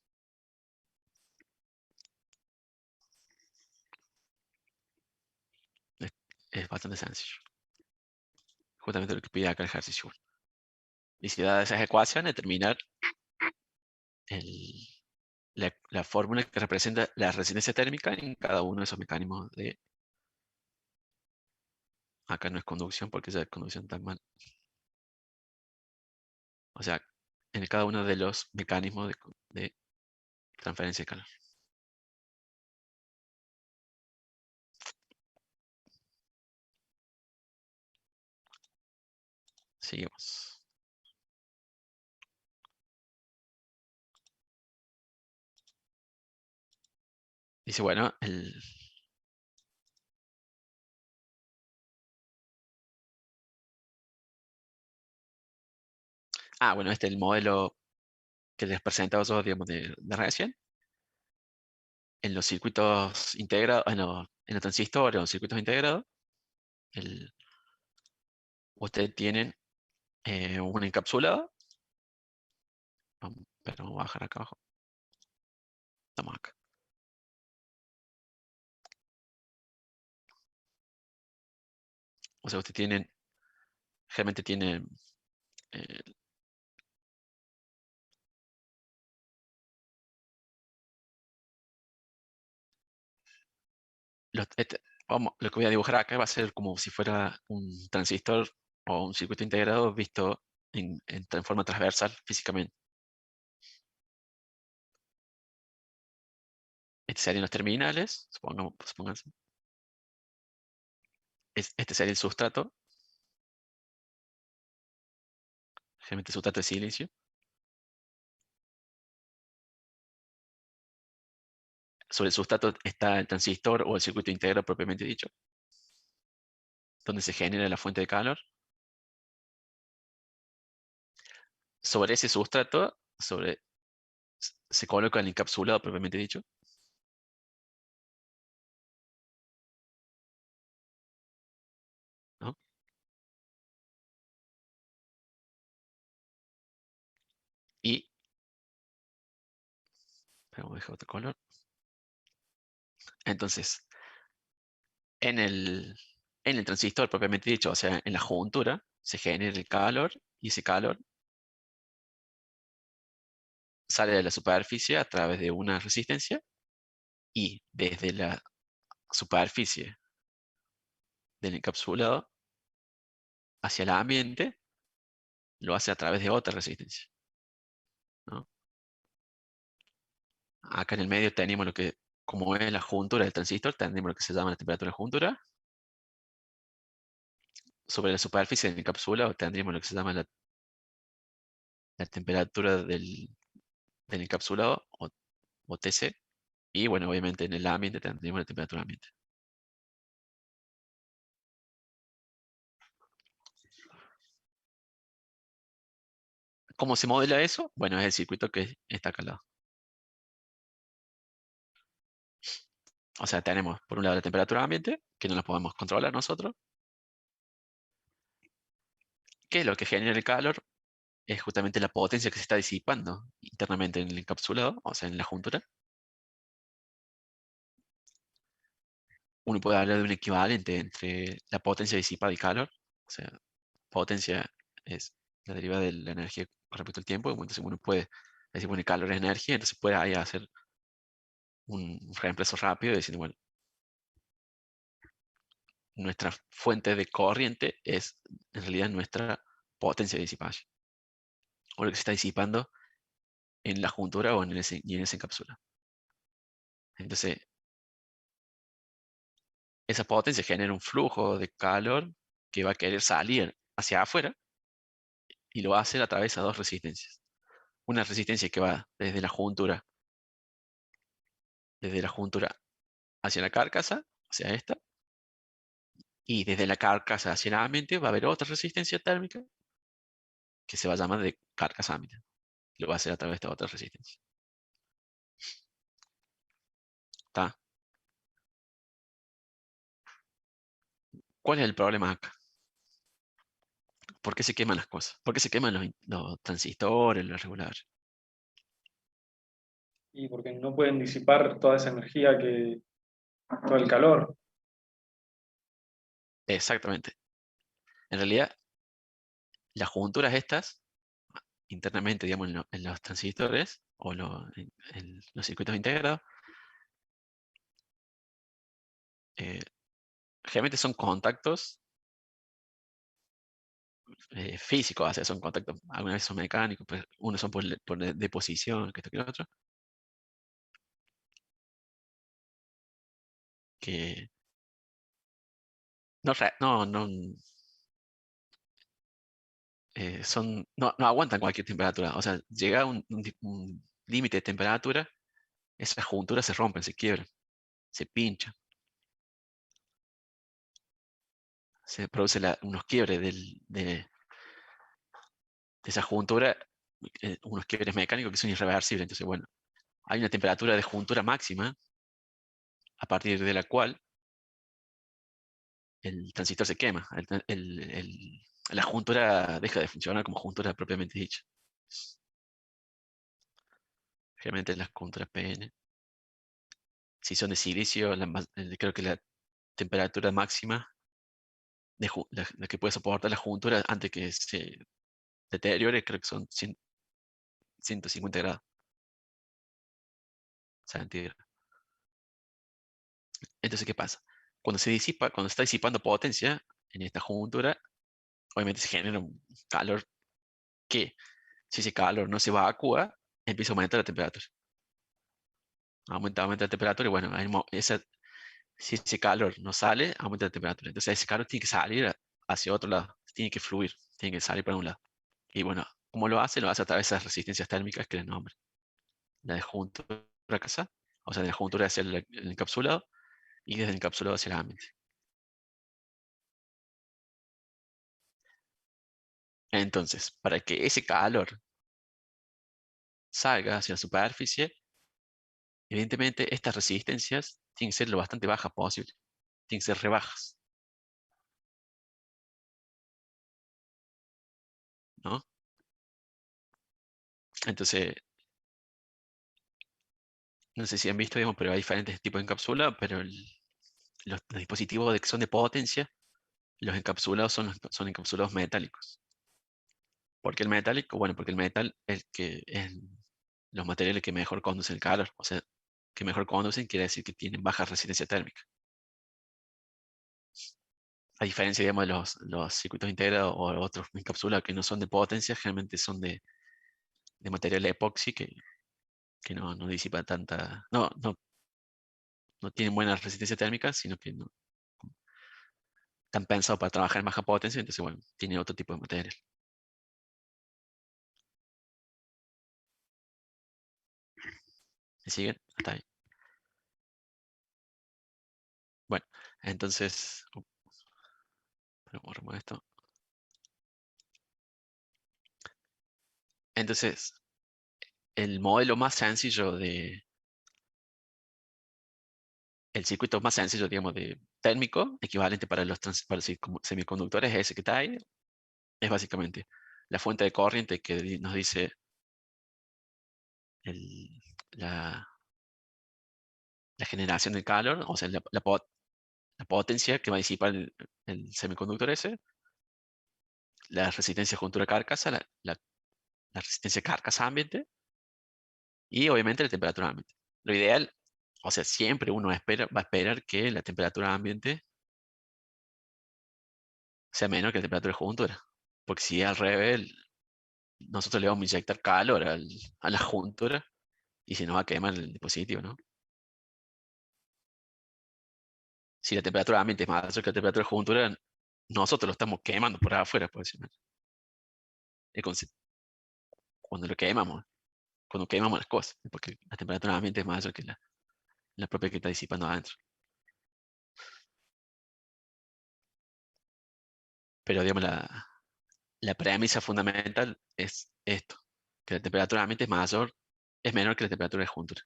Es bastante sencillo. Justamente lo que pide acá el ejercicio 1. Y si dadas esas ecuaciones, determinar la fórmula que representa la resistencia térmica en cada uno de esos mecanismos de... Acá no es conducción porque ya es conducción tan mal. O sea, en cada uno de los mecanismos de transferencia de calor. Seguimos. Dice, bueno, bueno, este es el modelo que les presentaba yo, digamos, de radiación. En los circuitos integrados, en los transistores, en los circuitos integrados, ustedes tienen un encapsulado. Pero vamos a bajar acá abajo. Estamos acá. O sea, ustedes tienen, realmente tienen eh, lo que voy a dibujar acá va a ser como si fuera un transistor o un circuito integrado visto en forma transversal físicamente. Estos serían los terminales, supónganse. Este sería el sustrato. Generalmente sustrato de silicio. Sobre el sustrato está el transistor o el circuito integrado propiamente dicho, donde se genera la fuente de calor. Sobre ese sustrato se coloca el encapsulado propiamente dicho. ¿No? Y, vamos a dejar otro color. Entonces, en el transistor propiamente dicho, o sea, en la juntura, se genera el calor y ese calor sale de la superficie a través de una resistencia y desde la superficie del encapsulado hacia el ambiente, lo hace a través de otra resistencia, ¿no? Acá en el medio tenemos lo que, como es la juntura del transistor, tenemos lo que se llama la temperatura de juntura. Sobre la superficie del encapsulado tendríamos lo que se llama la temperatura del encapsulado, o TC. Y bueno, obviamente en el ambiente tendríamos la temperatura ambiente. ¿Cómo se modela eso? Bueno, es el circuito que está acá al lado. O sea, tenemos por un lado la temperatura ambiente, que no la podemos controlar nosotros. ¿Qué es lo que genera el calor? Es justamente la potencia que se está disipando internamente en el encapsulado, o sea, en la juntura. Uno puede hablar de un equivalente entre la potencia disipada y calor. O sea, potencia es la derivada de la energía con respecto al tiempo. Entonces uno puede decir, bueno, el calor es energía, entonces puede ahí hacer un reemplazo rápido y decir, bueno, nuestra fuente de corriente es en realidad nuestra potencia de disipación, o lo que se está disipando en la juntura o y en esa encapsula. Entonces, esa potencia genera un flujo de calor que va a querer salir hacia afuera y lo va a hacer a través de dos resistencias. Una resistencia que va desde la juntura hacia la carcasa, hacia esta, y desde la carcasa hacia la ambiente va a haber otra resistencia térmica que se va a llamar de carcasa ambiente. Lo va a hacer a través de esta otra resistencia. ¿Está? ¿Cuál es el problema acá? ¿Por qué se queman las cosas? ¿Por qué se queman los transistores, los reguladores? Y porque no pueden disipar toda esa energía todo el calor. Exactamente. En realidad, las junturas estas, internamente, digamos, en los transistores, o en los circuitos integrados, generalmente son contactos físicos, o sea, son contactos, algunas veces son mecánicos, pues unos son por deposición, que esto que lo otro, que no aguantan cualquier temperatura. O sea, llega a un límite de temperatura, esas junturas se rompen, se quiebran, se pinchan. Se produce unos quiebres de esa juntura, unos quiebres mecánicos que son irreversibles. Entonces, bueno, hay una temperatura de juntura máxima a partir de la cual el transistor se quema. La juntura deja de funcionar como juntura propiamente dicha. Realmente las junturas PN. Si son de silicio, creo que la temperatura máxima la que puede soportar la juntura antes que se deteriore, creo que son 150 grados centígrados. Entonces, ¿qué pasa? Cuando se está disipando potencia en esta juntura, obviamente se genera un calor que, si ese calor no se evacúa, empieza a aumentar la temperatura. Aumenta la temperatura y bueno, si ese calor no sale, aumenta la temperatura. Entonces ese calor tiene que salir hacia otro lado, tiene que fluir, tiene que salir para un lado. Y bueno, ¿cómo lo hace? Lo hace a través de esas resistencias térmicas que les nombro. La de juntura casa, o sea, de la juntura hacia el encapsulado y desde el encapsulado hacia el ambiente. Entonces, para que ese calor salga hacia la superficie, evidentemente estas resistencias tienen que ser lo bastante bajas posible. Tienen que ser rebajas, ¿no? Entonces, no sé si han visto, digamos, pero hay diferentes tipos de encapsulado, pero los dispositivos que son de potencia, los encapsulados son encapsulados metálicos. ¿Por qué el metálico? Bueno, porque el metal es los materiales que mejor conducen el calor. O sea, que mejor conducen quiere decir que tienen baja resistencia térmica. A diferencia, digamos, de los circuitos integrados o otros encapsulados que no son de potencia, generalmente son de material epoxi que no disipa tanta, no tienen buena resistencia térmica, sino que no están pensados para trabajar en baja potencia, entonces, bueno, tiene otro tipo de material. ¿Me siguen? Hasta ahí. Bueno, entonces, borramos esto. Entonces, el modelo más sencillo el circuito más sencillo, digamos, de térmico, equivalente para para los semiconductores, es ese que está ahí, es básicamente la fuente de corriente que nos dice el- la, la generación de calor, o sea, la potencia que va a disipar el semiconductor ese, la resistencia juntura carcasa, la resistencia carcasa ambiente y obviamente la temperatura ambiente. Lo ideal, o sea, siempre uno va a esperar que la temperatura ambiente sea menor que la temperatura de juntura. Porque si al revés, nosotros le vamos a inyectar calor a la juntura y se nos va a quemar el dispositivo, ¿no? Si la temperatura ambiente es más que la temperatura de juntura, nosotros lo estamos quemando por afuera, por decirlo. Es cuando lo quemamos, cuando quemamos las cosas, porque la temperatura ambiente es mayor que la propia que está disipando adentro. Pero digamos, la premisa fundamental es esto, que la temperatura ambiente es menor que la temperatura de juntura.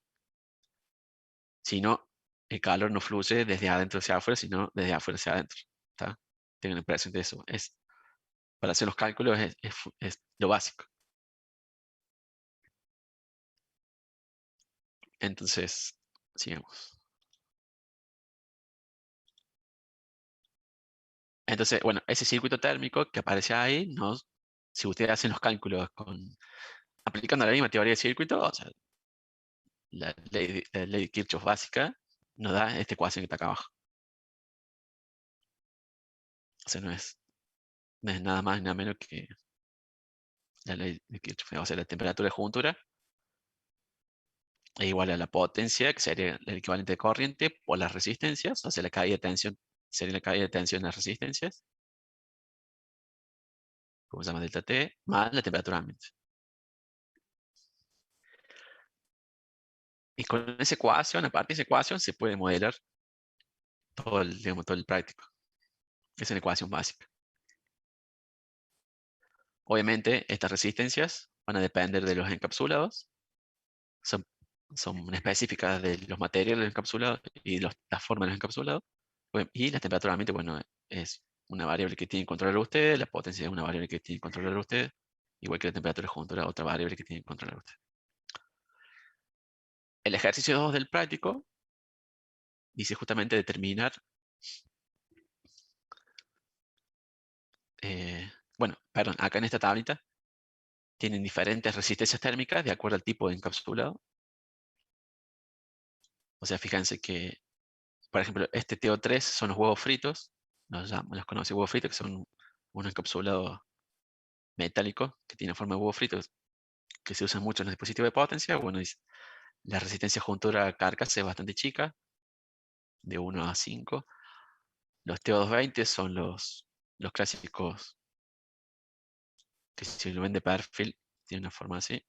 Si no, el calor no fluye desde adentro hacia afuera, sino desde afuera hacia adentro. ¿Está? Tengan presente eso. Para hacer los cálculos es lo básico. Entonces, sigamos. Entonces, bueno, ese circuito térmico que aparece ahí, si ustedes hacen los cálculos aplicando la misma teoría de circuito, o sea, la ley de Kirchhoff básica, nos da esta ecuación que está acá abajo. O sea, no es nada más ni nada menos que la ley de Kirchhoff. O sea, la temperatura de juntura es igual a la potencia, que sería el equivalente de corriente, por las resistencias, o sea, la caída de tensión sería la caída de tensión en las resistencias, como se llama delta T, más la temperatura ambiente. Y con esa ecuación, aparte de esa ecuación, se puede modelar digamos, todo el práctico. Es una ecuación básica. Obviamente, estas resistencias van a depender de los encapsulados. Son, son específicas de los materiales encapsulados y la forma de los encapsulados. Y la temperatura ambiente, bueno, es una variable que tiene que controlar usted, la potencia es una variable que tiene que controlar usted, igual que la temperatura juntura, otra variable que tiene que controlar usted. El ejercicio 2 del práctico dice justamente determinar, bueno, perdón, acá en esta tablita tienen diferentes resistencias térmicas de acuerdo al tipo de encapsulado. O sea, fíjense que, por ejemplo, este TO3 son los huevos fritos, los conoce huevos fritos, que son un encapsulado metálico que tiene forma de huevo frito, que se usan mucho en los dispositivos de potencia. Bueno, la resistencia juntura carcasa es bastante chica, de 1 a 5. Los TO220 son los clásicos que si lo ven de perfil, tiene una forma así.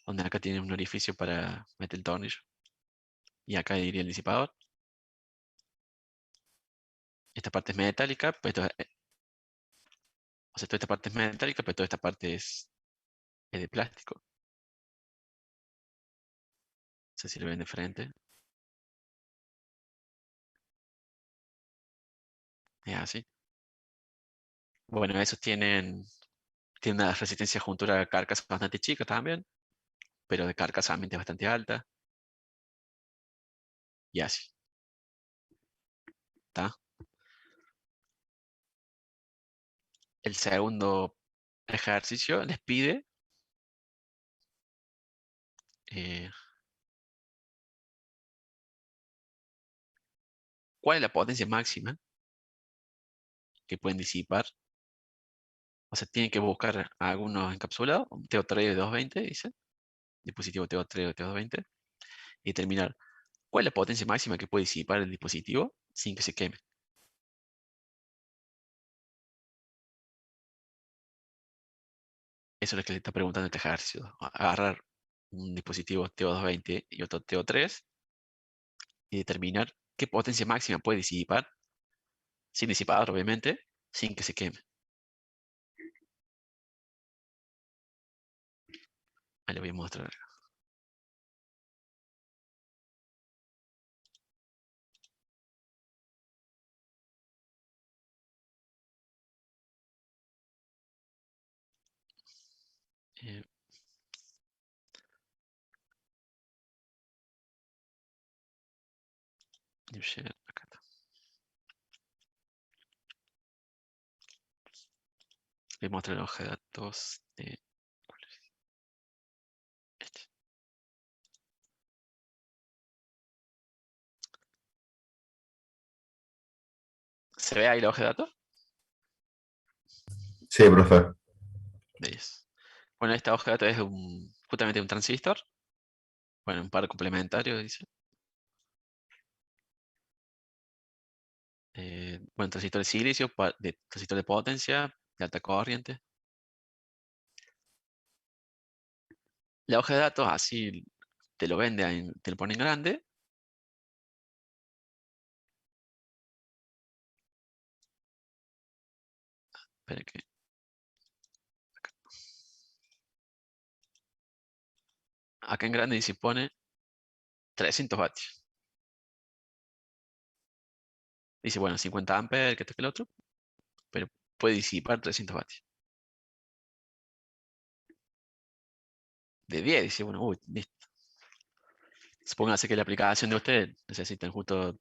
Donde acá tiene un orificio para meter el tornillo. Y acá iría el disipador. Esta parte es metálica, pero o sea, toda esta parte es metálica, pero toda esta parte es de plástico. No sé si lo ven de frente. Es así. Bueno, esos tienen una resistencia juntura carcasa bastante chica también, pero de carcasa ambiente bastante alta. Y así. ¿Está? El segundo ejercicio les pide eh, ¿cuál es la potencia máxima que pueden disipar? O sea, tienen que buscar algunos encapsulados, un TO3 de 220, dice, dispositivo TO3 o TO220, y determinar cuál es la potencia máxima que puede disipar el dispositivo sin que se queme. Eso es lo que le está preguntando este ejercicio. Agarrar un dispositivo TO220 y otro TO3 y determinar qué potencia máxima puede disipar, sin disipador obviamente, sin que se queme. Ahí le voy a mostrar. Eh, New share, acá está. Le muestro la hoja de datos de ¿cuál es? Este. ¿Se ve ahí la hoja de datos? Sí, profe. ¿Veis? Bueno, esta hoja de datos es justamente un transistor. Bueno, un par complementario, dice. Bueno, transistor de silicio, transistor de potencia, de alta corriente. La hoja de datos así te lo vende, te lo pone en grande. Espera que... Acá en grande dice pone 300 vatios. Dice, bueno, 50 amperes, que esto que el otro, pero puede disipar 300 vatios. De 10, dice, bueno, uy, listo. Supóngase que la aplicación de ustedes necesitan justo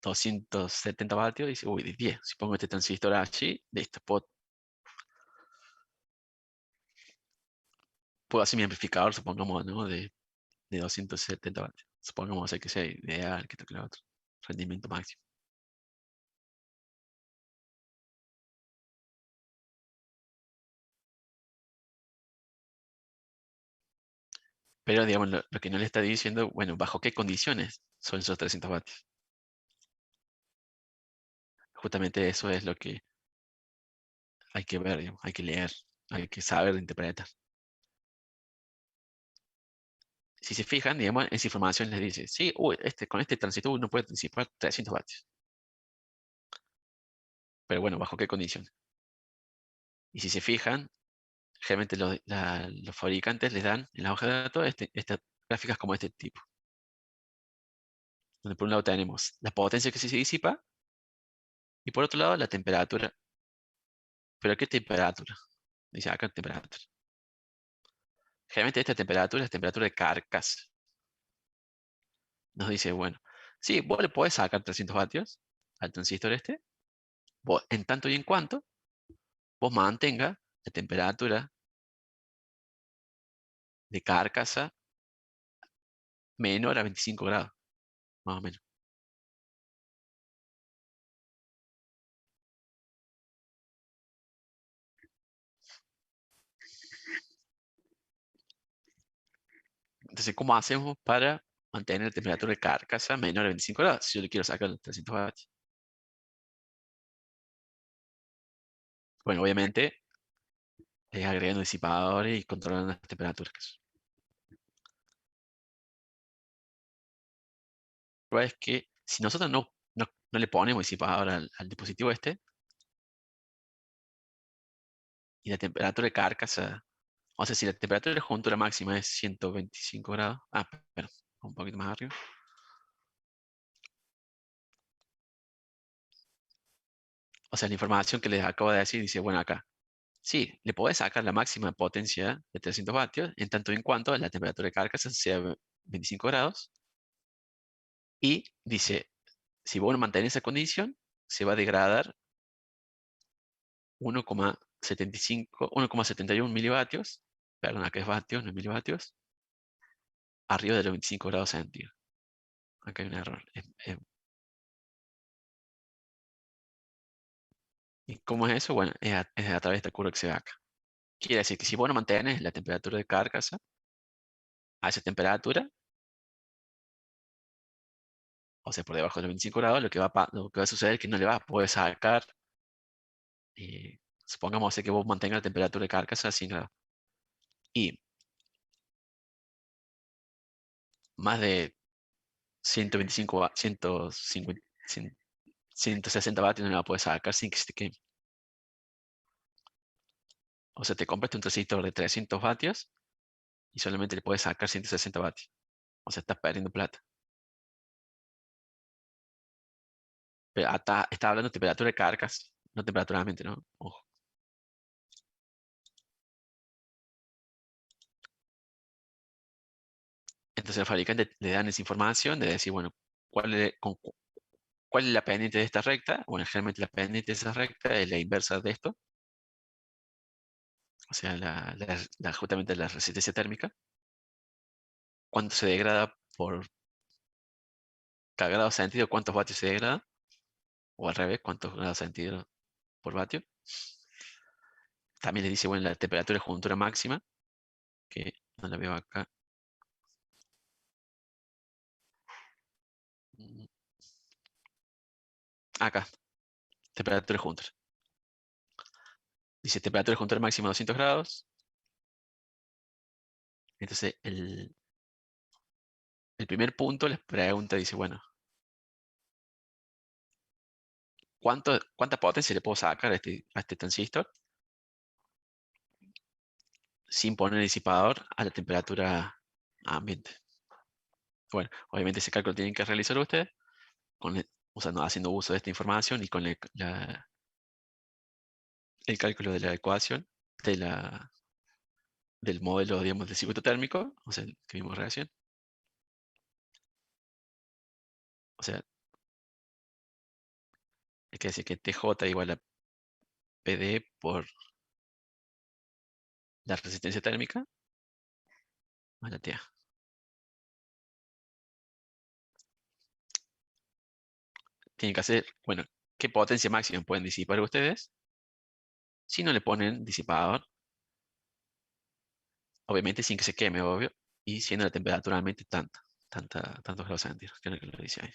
270 vatios, dice, uy, de 10. Si pongo este transistor allí, listo, puedo hacer mi amplificador, supongamos, ¿no? De 270 vatios. Supongamos que sea ideal, que esto que lo otro. Rendimiento máximo. Pero, digamos, lo que no le está diciendo, bueno, ¿bajo qué condiciones son esos 300 vatios? Justamente eso es lo que hay que ver, digamos, hay que leer, hay que saber interpretar. Si se fijan, digamos, esa información les dice, sí, uy, con este transistor uno puede disipar 300 vatios. Pero bueno, ¿bajo qué condiciones? Y si se fijan, generalmente los fabricantes les dan en la hoja de datos estas gráficas como este tipo. Donde por un lado tenemos la potencia que se disipa y por otro lado la temperatura. ¿Pero qué temperatura? Dice acá temperatura. Generalmente esta temperatura es temperatura de carcasa. Nos dice, bueno, sí, vos le podés sacar 300 vatios al transistor este, en tanto y en cuanto vos mantenga la temperatura de carcasa menor a 25 grados, más o menos. Entonces, ¿cómo hacemos para mantener la temperatura de carcasa menor a 25 grados? Si yo le quiero sacar los 300 vatios. Bueno, obviamente, agregando disipadores y controlando las temperaturas. Pero es que si nosotros no le ponemos disipador al dispositivo este, y la temperatura de carcasa, o sea, si la temperatura de juntura máxima es 125 grados, perdón, un poquito más arriba. O sea, la información que les acabo de decir dice, bueno, acá, sí, le podés sacar la máxima potencia de 300 vatios, en tanto y en cuanto la temperatura de carcasa sea 25 grados. Y dice, si vos mantenés esa condición, se va a degradar 1,71 milivatios, perdón, acá es vatios, no es milivatios, arriba de los 25 grados centígrados. Acá hay un error. ¿Y cómo es eso? Bueno, es a través de esta curva que se ve acá. Quiere decir que si vos no mantienes la temperatura de carcasa a esa temperatura, o sea, por debajo de los 25 grados, lo que va a suceder es que no le vas a poder sacar, supongamos que vos mantengas la temperatura de carcasa a 100 grados. Y más de 125, 150, 160 vatios no la puedes sacar sin que se te queme. O sea, te compraste un transistor de 300 vatios y solamente le puedes sacar 160 vatios. O sea, estás perdiendo plata. Pero está hablando de temperatura de cargas, no temperatura de ambiente, ¿no? Ojo. Entonces al fabricante le dan esa información de decir, bueno, ¿cuál es la pendiente de esta recta? Bueno, generalmente la pendiente de esa recta es la inversa de esto. O sea, justamente la resistencia térmica. ¿Cuánto se degrada por cada grado centígrado? ¿Cuántos vatios se degrada? O al revés, ¿cuántos grados centígrados por vatio? También le dice, bueno, la temperatura de juntura máxima, que no la veo acá. Acá, temperatura de juntura. Dice temperatura de juntura máxima 200 grados. Entonces, el primer punto les pregunta, dice, bueno, ¿cuánta potencia le puedo sacar a este transistor sin poner el disipador a la temperatura ambiente? Bueno, obviamente ese cálculo tienen que realizar ustedes haciendo uso de esta información y con el cálculo de la ecuación del modelo, digamos, del circuito térmico, o sea, que vimos reacción. O sea, hay que decir que TJ igual a PD por la resistencia térmica más la TA. Tienen que hacer, bueno, ¿qué potencia máxima pueden disipar ustedes? Si no le ponen disipador, obviamente sin que se queme, obvio, y siendo la temperatura ambiente tantos grados centígrados, que es lo que lo dice ahí.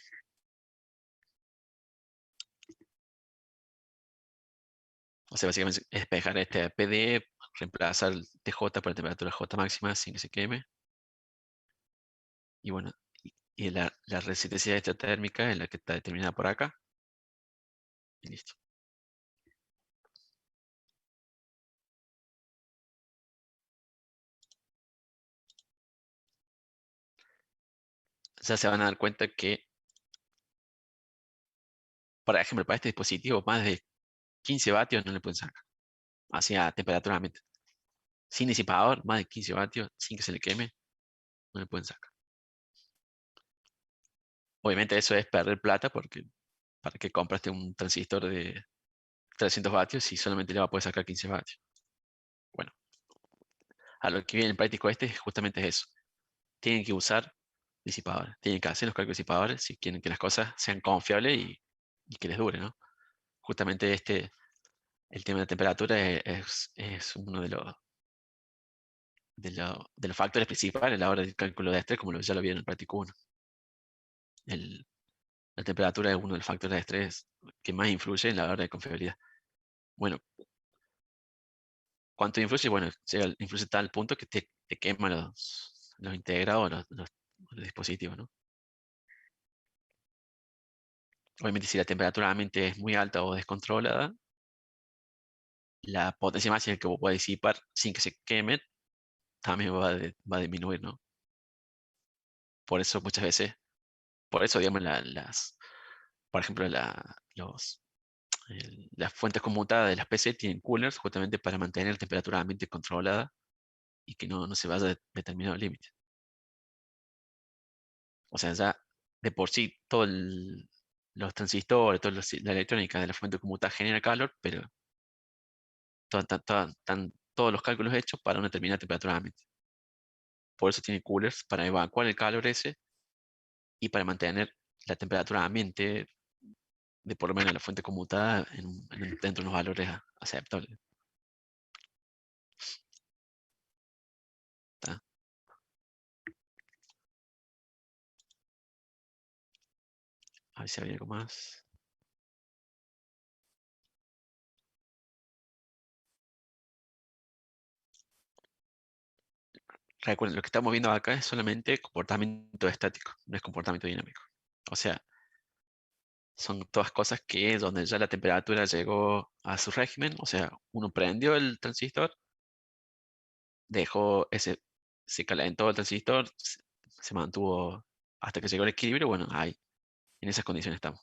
O sea, básicamente es despejar este PD, reemplazar el TJ por la temperatura J máxima sin que se queme. Y bueno, y la resistencia térmica es la que está determinada por acá. Y listo. Ya se van a dar cuenta que, por ejemplo, para este dispositivo, más de 15 vatios no le pueden sacar. Hacia temperatura ambiente. Sin disipador, más de 15 vatios, sin que se le queme, no le pueden sacar. Obviamente eso es perder plata porque para que compraste un transistor de 300 vatios si solamente le va a poder sacar 15 vatios. Bueno, a lo que viene el práctico es justamente eso. Tienen que usar disipadores, tienen que hacer los cálculos disipadores si quieren que las cosas sean confiables y que les dure, ¿no? Justamente el tema de la temperatura es uno de los factores principales a la hora del cálculo de estrés, como ya lo vieron en el práctico 1. La temperatura es uno de los factores de estrés que más influye en la hora de confiabilidad. Bueno, ¿cuánto influye? Bueno, influye a tal punto que te quema los integrados, los dispositivos, ¿no? Obviamente, si la temperatura ambiente es muy alta o descontrolada, la potencia máxima que vos podés disipar sin que se queme también va a disminuir, ¿no? Por eso muchas veces, por eso, digamos, por ejemplo, las fuentes conmutadas de las PC tienen coolers justamente para mantener la temperatura ambiente controlada y que no se vaya de determinado límite. O sea, ya de por sí los transistores, la electrónica de la fuente conmutada genera calor, pero están todos los cálculos hechos para una determinada temperatura ambiente. Por eso tiene coolers para evacuar el calor ese y para mantener la temperatura ambiente de por lo menos la fuente conmutada dentro de unos valores aceptables. ¿Está? A ver si había algo más. Recuerden, lo que estamos viendo acá es solamente comportamiento estático, no es comportamiento dinámico. O sea, son todas cosas que donde ya la temperatura llegó a su régimen, o sea, uno prendió el transistor, se calentó el transistor, se mantuvo hasta que llegó al equilibrio, bueno, ahí, en esas condiciones estamos,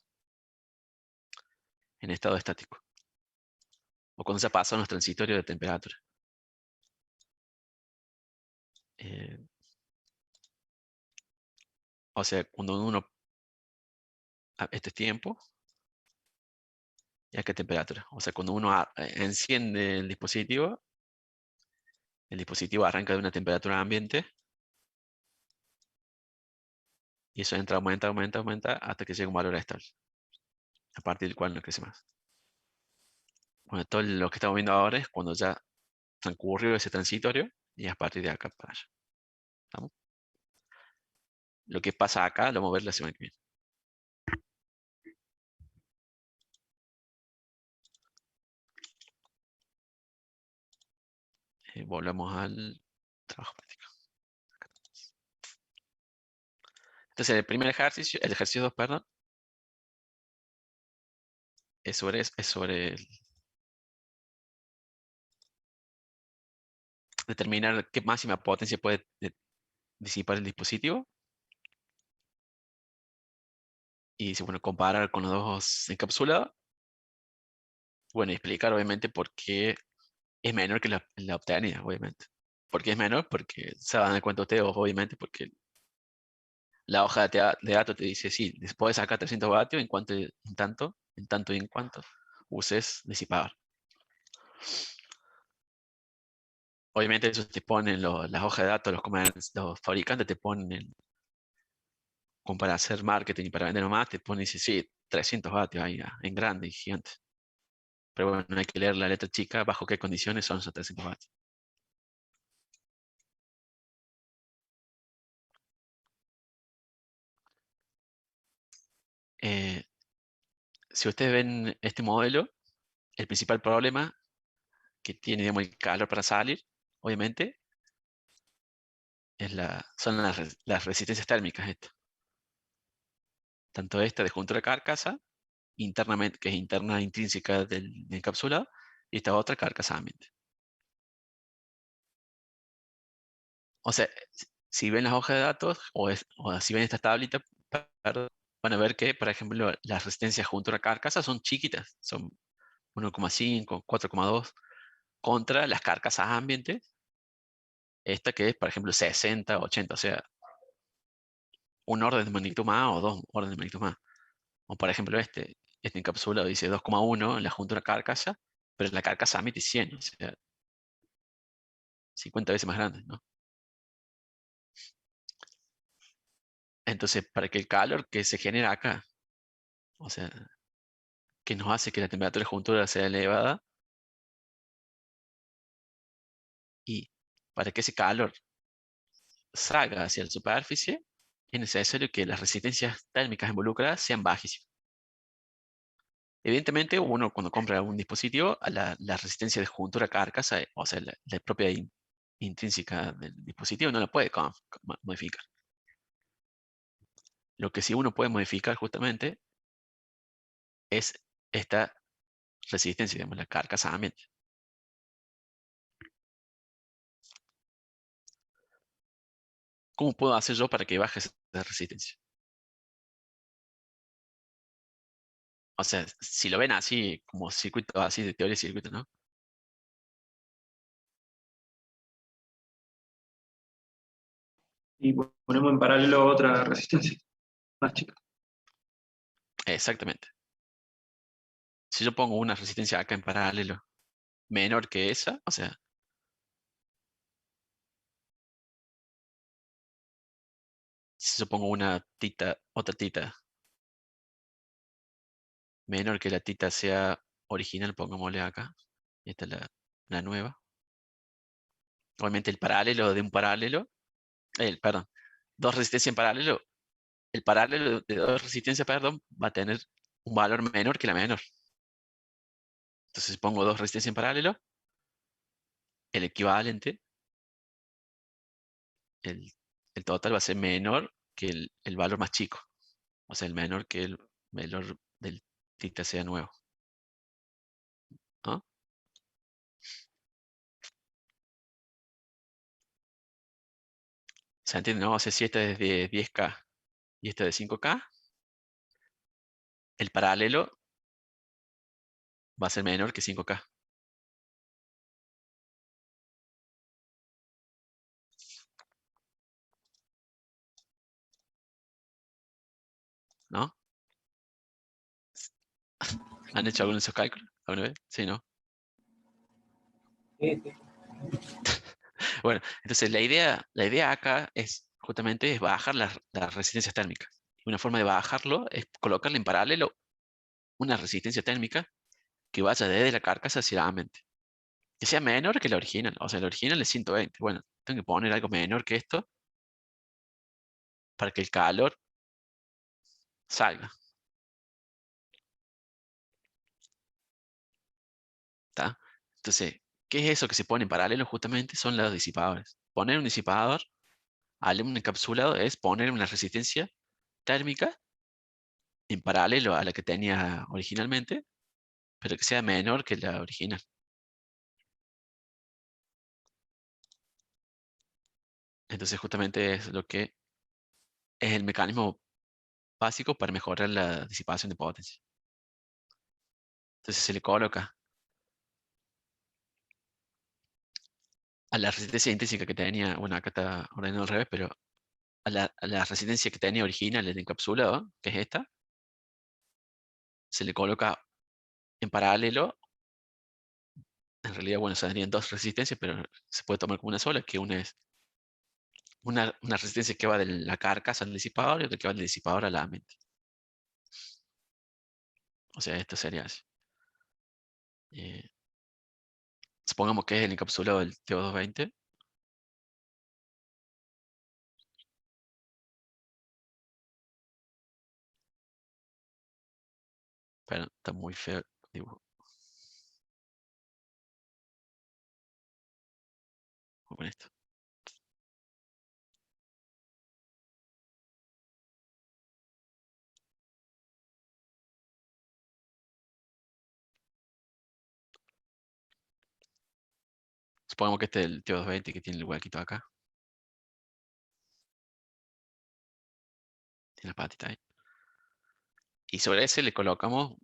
en estado estático. O cuando se pasan los transitorios de temperatura. Eh, o sea, cuando uno, este es tiempo, ¿y a qué temperatura? O sea, cuando uno enciende el dispositivo arranca de una temperatura ambiente, y eso entra, aumenta, aumenta, aumenta, hasta que llega a un valor estable, a partir del cual no crece más. Bueno, todo lo que estamos viendo ahora es cuando ya transcurrió ese transitorio, y a partir de acá para allá. ¿Estamos? Lo que pasa acá lo vamos a ver la semana que viene. Volvamos al trabajo práctico. Entonces, el primer ejercicio, el ejercicio 2, perdón, es sobre determinar qué máxima potencia puede disipar el dispositivo. Y bueno, comparar con los dos encapsulados. Bueno, y explicar obviamente por qué es menor que la obtenida, obviamente. ¿Por qué es menor? Porque se van a dar cuenta ustedes, obviamente, porque la hoja de datos te dice, sí, puedes sacar 300 vatios en tanto y en cuanto uses disipador. Obviamente eso te ponen las hojas de datos, los fabricantes te ponen, como para hacer marketing y para vender más, te ponen, dice, sí, 300 vatios ahí en grande y gigante. Pero bueno, hay que leer la letra chica, bajo qué condiciones son esos 300 vatios. Eh, si ustedes ven este modelo, el principal problema que tiene, digamos, el calor para salir, obviamente, son las resistencias térmicas estas. Tanto esta de junto a la carcasa, internamente, que es interna intrínseca del encapsulado, y esta otra carcasa ambiente. O sea, si ven las hojas de datos, o si ven esta tablita, perdón, van a ver que, por ejemplo, las resistencias junto a la carcasa son chiquitas, son 1,5, 4,2, contra las carcasas ambientes, esta que es, por ejemplo, 60, 80, o sea, un orden de magnitud más o dos órdenes de magnitud más. O por ejemplo este encapsulado dice 2,1 en la juntura carcasa, pero la carcasa ambiente es 100, o sea, 50 veces más grande, ¿no? Entonces, para que el calor que se genera acá, o sea, que nos hace que la temperatura de juntura sea elevada, y para que ese calor salga hacia la superficie, es necesario que las resistencias térmicas involucradas sean bajísimas. Evidentemente, uno cuando compra un dispositivo, la resistencia de juntura carcasa, o sea, la propia intrínseca del dispositivo, no la puede modificar. Lo que sí uno puede modificar justamente es esta resistencia, digamos, la carcasa ambiente. ¿Cómo puedo hacer yo para que baje esa resistencia? O sea, si lo ven así, como circuito, así de teoría de circuito, ¿no? Y ponemos en paralelo otra resistencia más chica. Exactamente. Si yo pongo una resistencia acá en paralelo menor que esa, o sea, si yo pongo una otra tita menor que la tita sea original, pongámosle acá. Esta es la nueva. Obviamente el paralelo de un paralelo, perdón, dos resistencias en paralelo, el paralelo de dos resistencias, perdón, va a tener un valor menor que la menor. Entonces pongo dos resistencias en paralelo, el equivalente, el, el total va a ser menor que el valor más chico. O sea, el menor que el valor del tita sea nuevo. ¿No? ¿Se entiende? ¿No? O sea, si esta es de 10K y esta de 5K, el paralelo va a ser menor que 5K. ¿No? ¿Han hecho alguno de esos cálculos? ¿Alguna vez? Sí, ¿no? Sí, sí. Bueno, entonces la idea acá es justamente es bajar las resistencias térmicas. Y una forma de bajarlo es colocarle en paralelo una resistencia térmica que vaya desde la carcasa hacia la mente. Que sea menor que la original. O sea, la original es 120. Bueno, tengo que poner algo menor que esto para que el calor salga. ¿Está? Entonces, ¿qué es eso que se pone en paralelo? Justamente son los disipadores. Poner un disipador al un encapsulado es poner una resistencia térmica en paralelo a la que tenía originalmente, pero que sea menor que la original. Entonces, justamente es lo que es el mecanismo básico para mejorar la disipación de potencia. Entonces se le coloca a la resistencia intrínseca que tenía, bueno, acá está ordenado al revés, pero a la resistencia que tenía original el encapsulado, que es esta, se le coloca en paralelo. En realidad, bueno, saldrían dos resistencias, pero se puede tomar como una sola, que una es una resistencia que va de la carcasa al disipador y otra que va del disipador a la mente. O sea, esto sería así. Supongamos que es el encapsulado del TO220. Pero está muy feo el dibujo. Vamos con esto. Supongamos que este es el TO220 que tiene el huequito acá. Tiene la patita ahí. Y sobre ese le colocamos,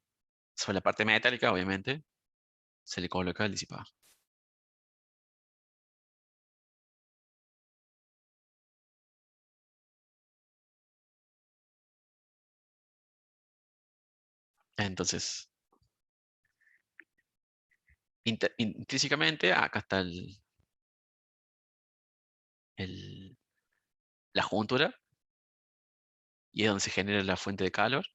sobre la parte metálica, obviamente, se le coloca el disipador. Entonces, intrínsecamente, acá está la juntura, y es donde se genera la fuente de calor.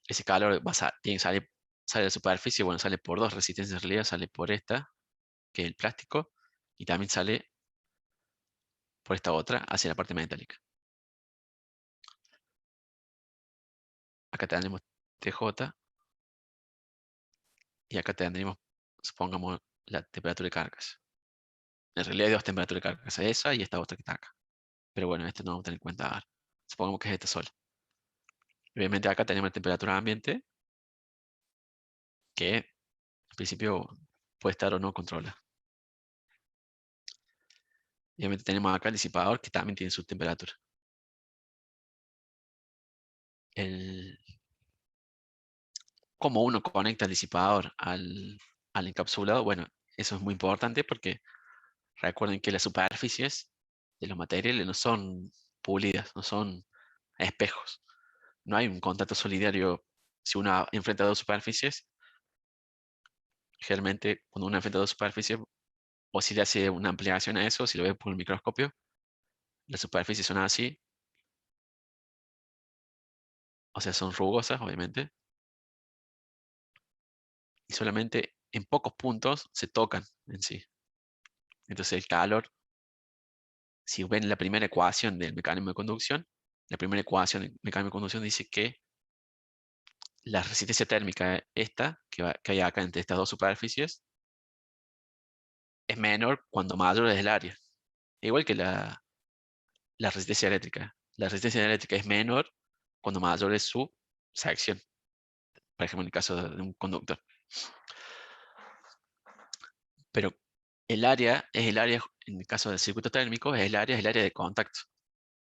Ese calor tiene que salir, sale de la superficie, bueno, sale por dos resistencias en realidad, sale por esta, que es el plástico, y también sale por esta otra hacia la parte metálica. Acá tendremos TJ, y acá tendremos, supongamos, la temperatura de cargas. En realidad hay dos temperaturas de cargas, esa y esta otra que está acá. Pero bueno, esto no vamos a tener en cuenta ahora. Supongamos que es esta sola. Obviamente acá tenemos la temperatura ambiente, que en principio puede estar o no controlada. Y obviamente tenemos acá el disipador, que también tiene su temperatura. Cómo uno conecta el disipador al encapsulado, bueno, eso es muy importante porque recuerden que las superficies de los materiales no son pulidas, no son espejos. No hay un contacto solidario. Si uno enfrenta dos superficies, generalmente cuando uno enfrenta dos superficies, o si le hace una ampliación a eso, si lo ve por el microscopio, las superficies son así. O sea, son rugosas, obviamente. Y solamente en pocos puntos se tocan en sí. Entonces el calor, si ven la primera ecuación del mecanismo de conducción, la primera ecuación del mecanismo de conducción dice que la resistencia térmica esta, que hay acá entre estas dos superficies, es menor cuando mayor es el área. Igual que la resistencia eléctrica. La resistencia eléctrica es menor cuando mayor es su sección. Por ejemplo, en el caso de un conductor. Pero el área es el área, en el caso del circuito térmico, es el área de contacto.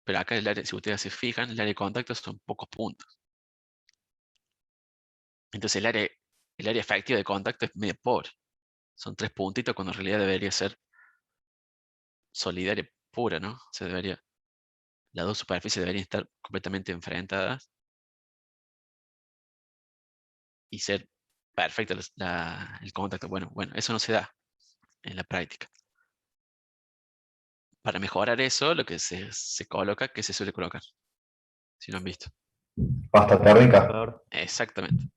Pero acá el área, si ustedes se fijan, el área de contacto son pocos puntos. Entonces el área efectiva de contacto es medio pobre. Son 3 puntitos cuando en realidad debería ser solidaria pura, ¿no? O sea, las dos superficies deberían estar completamente enfrentadas y ser perfecto el contacto. Bueno, eso no se da en la práctica. Para mejorar eso, lo que se coloca, ¿qué se suele colocar? Si lo han visto. Pasta térmica. Disipador. Exactamente.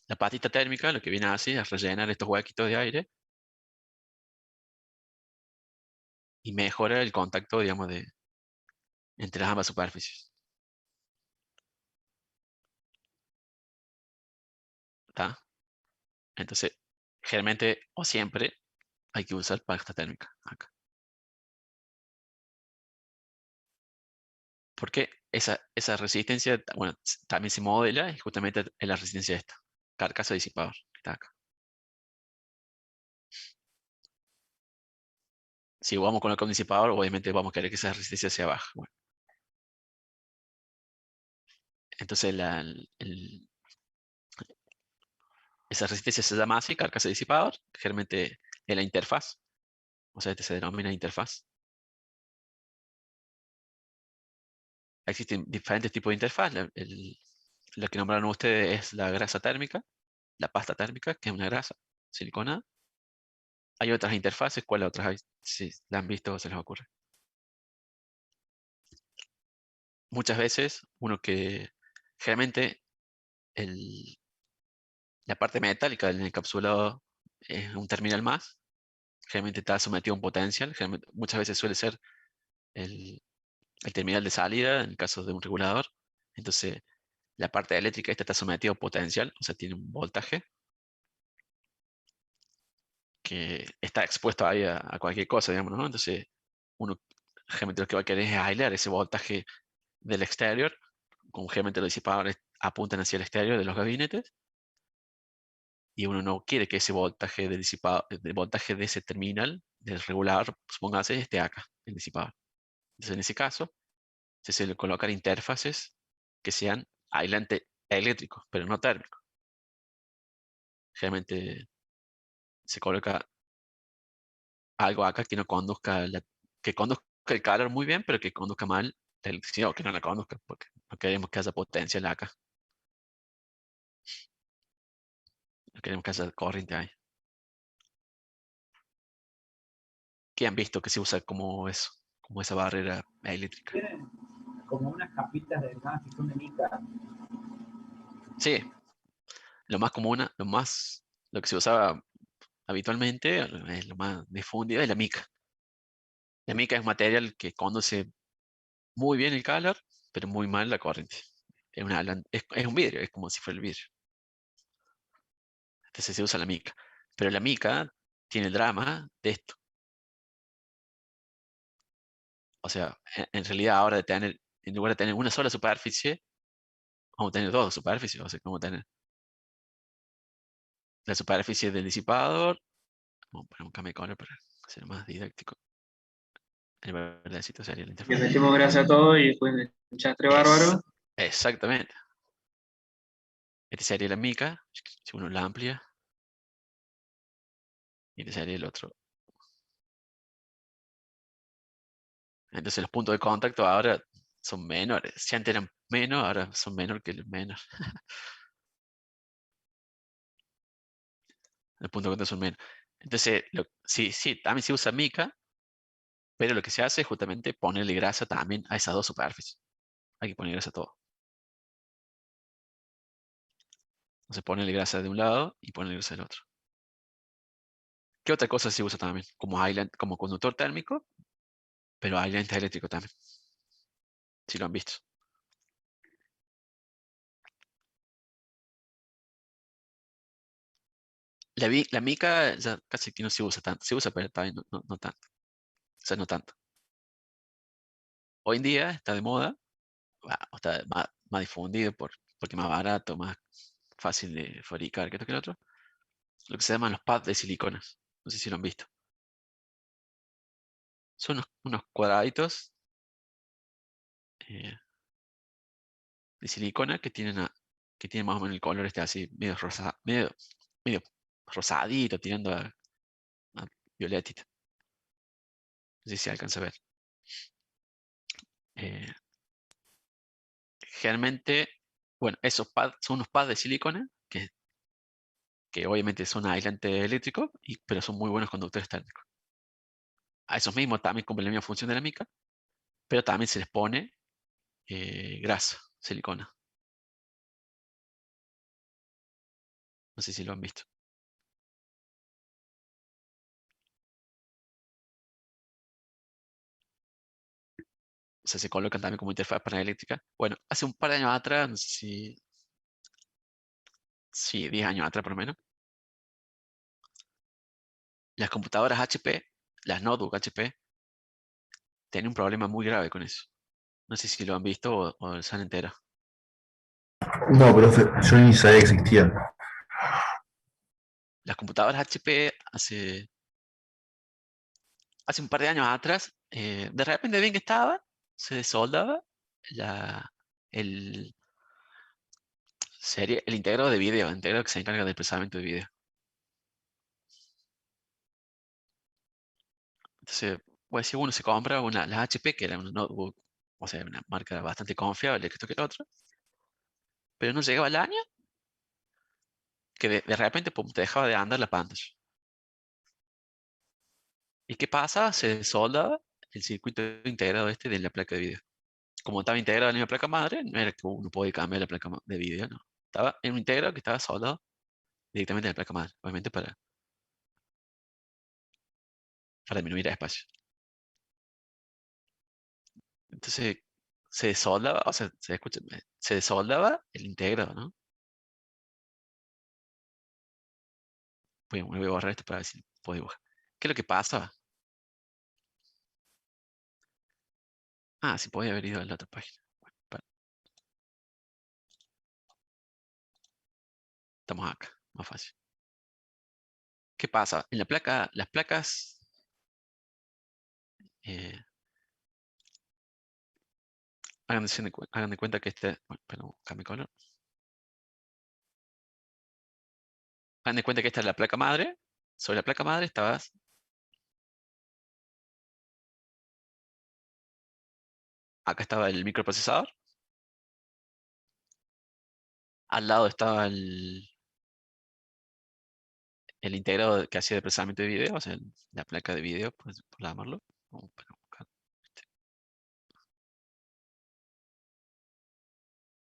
La patita térmica lo que viene así es rellenar estos huequitos de aire y mejora el contacto, digamos, entre las ambas superficies. ¿Está? Entonces, generalmente o siempre hay que usar pasta térmica acá. Porque esa resistencia, bueno, también se modela y justamente es la resistencia esta. Carcasa disipador, que está acá. Si vamos con el disipador, obviamente vamos a querer que esa resistencia sea baja. Bueno, entonces esa resistencia se llama así, carcasa disipador, generalmente es la interfaz. O sea, este se denomina interfaz. Existen diferentes tipos de interfaz. La que nombraron ustedes es la grasa térmica, la pasta térmica, que es una grasa siliconada. Hay otras interfaces, ¿cuáles otras hay? Si la han visto o se les ocurre. Muchas veces, generalmente la parte metálica del encapsulado es un terminal más. Generalmente está sometido a un potencial. Muchas veces suele ser el terminal de salida, en el caso de un regulador. Entonces, la parte eléctrica esta está sometida a un potencial, o sea, tiene un voltaje que está expuesto ahí a cualquier cosa, digamos, ¿no? Entonces, uno generalmente lo que va a querer es aislar ese voltaje del exterior, como generalmente los disipadores apuntan hacia el exterior de los gabinetes, y uno no quiere que ese voltaje del voltaje de ese terminal, del regulador, supóngase, esté acá, el disipador. Entonces, en ese caso, se suele colocar interfaces que sean aislantes eléctricos, pero no térmicos. Generalmente se coloca algo acá que no conduzca, que conduzca el calor muy bien, pero que conduzca mal la electricidad, o que no la conduzca, porque no queremos que haya potencial acá. No queremos que haya corriente ahí. ¿Qué han visto que se usa como eso? Como esa barrera eléctrica. Tienen como unas capitas delgadas que son de mica. Sí, lo más común, lo que se usaba habitualmente, lo más difundido es la mica. La mica es un material que conduce muy bien el calor, pero muy mal la corriente. Es un vidrio, es como si fuera el vidrio. Entonces se usa la mica. Pero la mica tiene el drama de esto. O sea, en realidad ahora en lugar de tener una sola superficie, vamos a tener dos superficies. O sea, vamos a tener la superficie del disipador. Vamos a poner un cambio de color para ser más didáctico. El verdecito sería la Le interfaz. metimos grasa a todo y después de un chastre bárbaro. Exactamente. Este sería la mica, si uno la amplia. Y este sería el otro. Entonces los puntos de contacto ahora son menores. Si antes eran menos, ahora son menor que los menos. Los puntos de contacto son menos. Entonces, sí, también se usa mica, pero lo que se hace es justamente ponerle grasa también a esas dos superficies. Hay que poner grasa a todo. Entonces ponele grasa de un lado y ponele grasa del otro. ¿Qué otra cosa se usa también? Como conductor térmico, pero aislante eléctrico también. Si lo han visto. La mica ya casi que no se usa tanto. Se usa, pero también no tanto. O sea, no tanto. Hoy en día está de moda, o está más difundido porque es más barato, más fácil de fabricar que esto que el otro. Lo que se llaman los pads de siliconas. No sé si lo han visto. Son unos cuadraditos eh, de silicona que tienen más o menos el color este así, medio rosadito, tirando a violetita. No sé si se alcanza a ver. Generalmente, bueno, esos pads son unos pads de silicona que obviamente son aislantes eléctricos, pero son muy buenos conductores térmicos. A esos mismos también cumplen la misma función de la mica, pero también se les pone grasa, silicona. No sé si lo han visto. O sea, se colocan también como interfaz eléctrica. Bueno, hace un par de años atrás, no sé si 10 años atrás por lo menos, las computadoras HP, las notebook HP, tienen un problema muy grave con eso. No sé si lo han visto o se han enterado. No, profe, yo ni sabía que existían. Las computadoras HP hace un par de años atrás, de repente bien que estaba, se desoldaba el, el integrado de video, el integrado que se encarga del procesamiento de video. Entonces, pues si uno se compra la HP, que era una notebook, o sea, una marca bastante confiable que esto que el otro, pero no llegaba el año que de repente pum, te dejaba de andar la pantalla. ¿Y qué pasa? Se desoldaba el circuito integrado este de la placa de video. Como estaba integrado en la placa madre, no era que uno podía cambiar la placa de video, no. Estaba en un integrado que estaba soldado directamente en la placa madre, obviamente para disminuir el espacio. Entonces, se desoldaba, o sea, se desoldaba el integrado, ¿no? Voy a borrar esto para ver si puedo dibujar. ¿Qué es lo que pasa? Ah, sí, podía haber ido a la otra página. Bueno, estamos acá, más fácil. ¿Qué pasa? En la placa, las placas hagan de cuenta que bueno, perdón, cambie color. Hagan de cuenta que esta es la placa madre. Sobre la placa madre estabas. Acá estaba el microprocesador. Al lado estaba el integrado que hacía de procesamiento de video, o sea, la placa de video, pues, por llamarlo.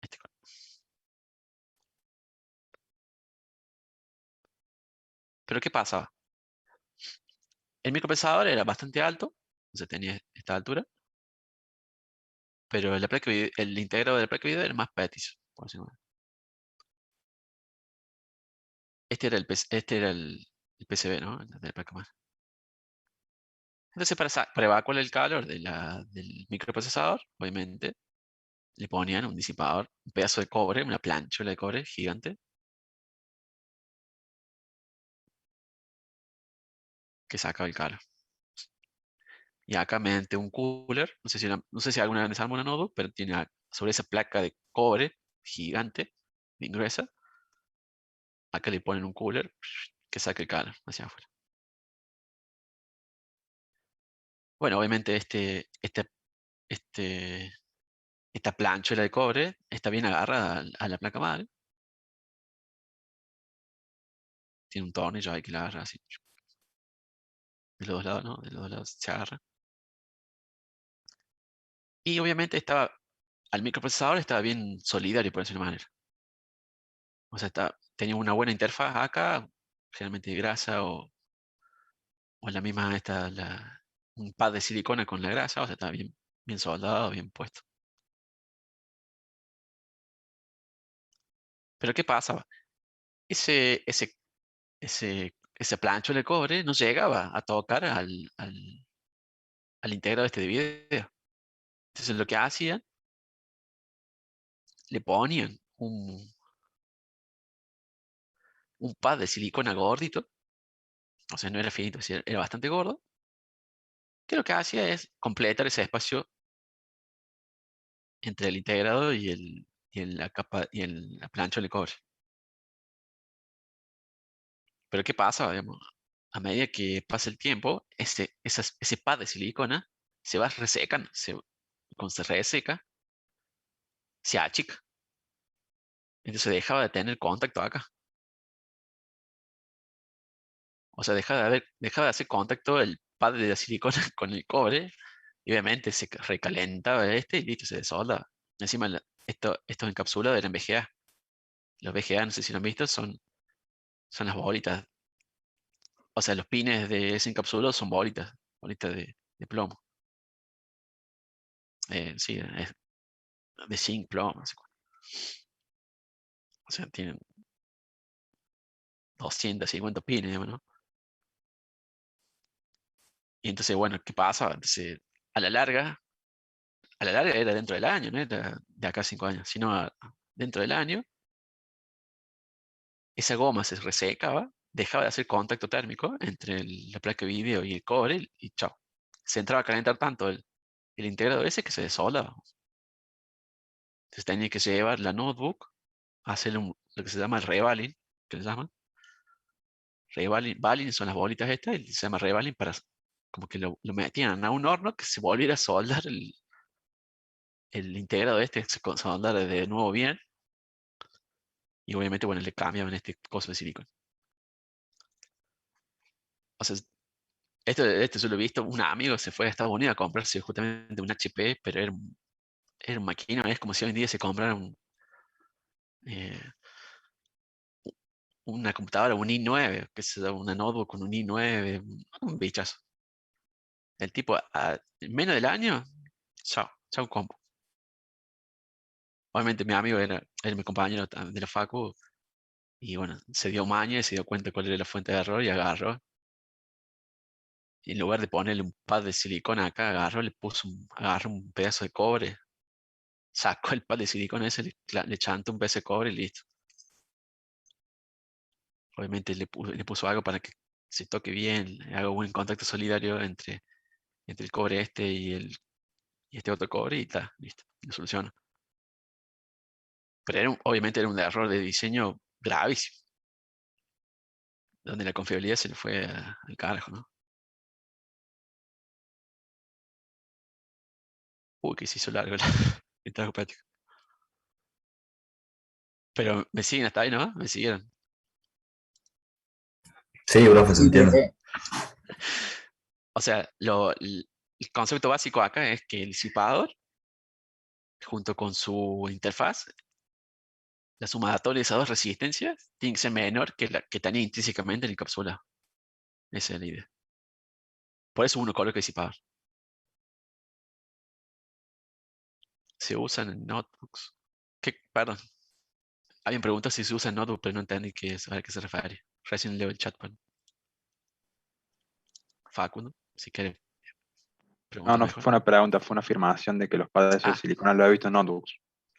Este color. Pero ¿qué pasaba? El microprocesador era bastante alto, o sea, tenía esta altura, pero el integrado de la placa de video era más petizo, por decirlo así. Este era el PCB, ¿no? De la placa madre. Entonces, para evacuar el calor del microprocesador, obviamente, le ponían un disipador, un pedazo de cobre, una planchuela de cobre gigante, que sacaba el calor. Y acá mediante un cooler, no sé si alguna vez desarmó una notebook, pero tiene sobre esa placa de cobre gigante, bien gruesa, acá le ponen un cooler que saca el calor hacia afuera. Bueno, obviamente esta planchuela de cobre está bien agarrada a la placa madre. Tiene un tornillo ahí que la agarra así. De los dos lados, ¿no? De los dos lados se agarra. Y obviamente al microprocesador estaba bien solidario, por decirlo de una manera. O sea, tenía una buena interfaz acá, generalmente de grasa o la misma, un pad de silicona con la grasa, o sea, estaba bien, bien soldado, bien puesto. Pero ¿qué pasaba? Ese plancho de cobre no llegaba a tocar al integrado este de video. Entonces lo que hacían, le ponían un pad de silicona gordito, o sea, no era finito, era bastante gordo, que lo que hacía es completar ese espacio entre el integrado la capa la plancha de cobre. Pero ¿qué pasa? Digamos, a medida que pasa el tiempo, ese pad de silicona se va resecando, cuando se reseca, se achica. Entonces dejaba de tener contacto acá. O sea, dejaba de hacer contacto el pad de la silicona con el cobre. Y obviamente se recalentaba y listo, se desolda. Encima, estos encapsulados eran VGA. Los VGA, no sé si lo han visto, son las bolitas. O sea, los pines de ese encapsulado son bolitas de plomo. Sí, es de zinc, plomo. No sé cuál. O sea, tienen 250 pines, digamos, ¿no? Y entonces, bueno, ¿qué pasa? Entonces, a la larga era dentro del año, no era de acá a 5 años, sino dentro del año, esa goma se resecaba, dejaba de hacer contacto térmico entre la placa de video y el cobre y chao. Se entraba a calentar tanto el integrado ese que se desolaba. Entonces tenía que llevar la notebook a hacer lo que se llama el rebaling, que le llaman. Baling son las bolitas estas, y se llama rebaling para como que lo metían a un horno que se volviera a soldar el integrado este, se soldara de nuevo bien. Y obviamente, bueno, le cambiaban este coso de silicona. O sea, esto yo lo he visto, un amigo se fue a Estados Unidos a comprarse justamente un HP, pero era un maquino, es como si hoy en día se comprara eh, una computadora, un i9, que se da una notebook con un i9, un bichazo. El tipo, en menos del año, chao compo. Obviamente mi amigo era mi compañero de la facu, y bueno, se dio maña y se dio cuenta cuál era la fuente de error y agarró. Y en lugar de ponerle un pad de silicona acá, agarró un pedazo de cobre, sacó el pad de silicona ese, le chantó un pedazo de cobre y listo. Obviamente le puso algo para que se toque bien, haga un buen contacto solidario entre el cobre este y este otro cobre y está, listo, lo soluciona. Pero obviamente era un error de diseño gravísimo, donde la confiabilidad se le fue al carajo, ¿no? Uy, que se hizo largo el trabajo práctico. Pero me siguen hasta ahí, ¿no? Me siguieron. Sí, profe, se entiende. O sea, el concepto básico acá es que el disipador, junto con su interfaz, la sumatoria de esas dos resistencias tiene que ser menor que la que tenía intrínsecamente el encapsulado. Esa es la idea. Por eso uno coloca disipador. Se usan en notebooks. Perdón. Alguien pregunta si se usa en notebook, pero no entendí a qué se refiere. Recién leo el chat. Facundo, si quiere preguntar No mejor. fue una pregunta, fue una afirmación de que los pads de silicona lo he visto en notebooks.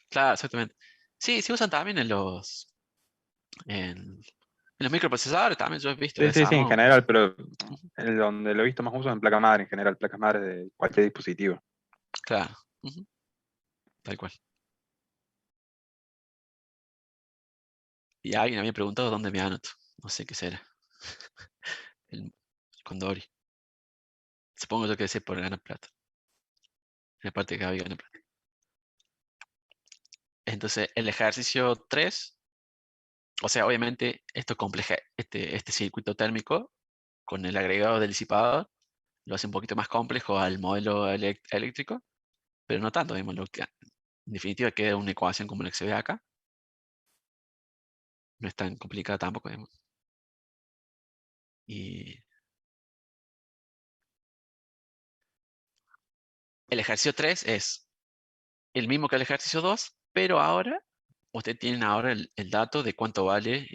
Claro, exactamente. Sí, se usan también en los microprocesadores, también yo he visto Sí, en desarmado. general, pero donde lo he visto más uso es en placas madre, en general, placas madres de cualquier dispositivo. Claro. Tal cual. Y alguien había preguntado dónde me anoto. No sé qué será. el Condori. Supongo yo que sé por ganar plata. En la parte que Gaby gana plata. Entonces, el ejercicio 3, o sea, obviamente, esto compleja, este circuito térmico con el agregado del disipador lo hace un poquito más complejo al modelo eléctrico, pero no tanto, digamos, en definitiva queda una ecuación como la que se ve acá. no es tan complicada tampoco, digamos. Y el ejercicio 3 es el mismo que el ejercicio 2, pero ahora ustedes tienen ahora el dato de cuánto vale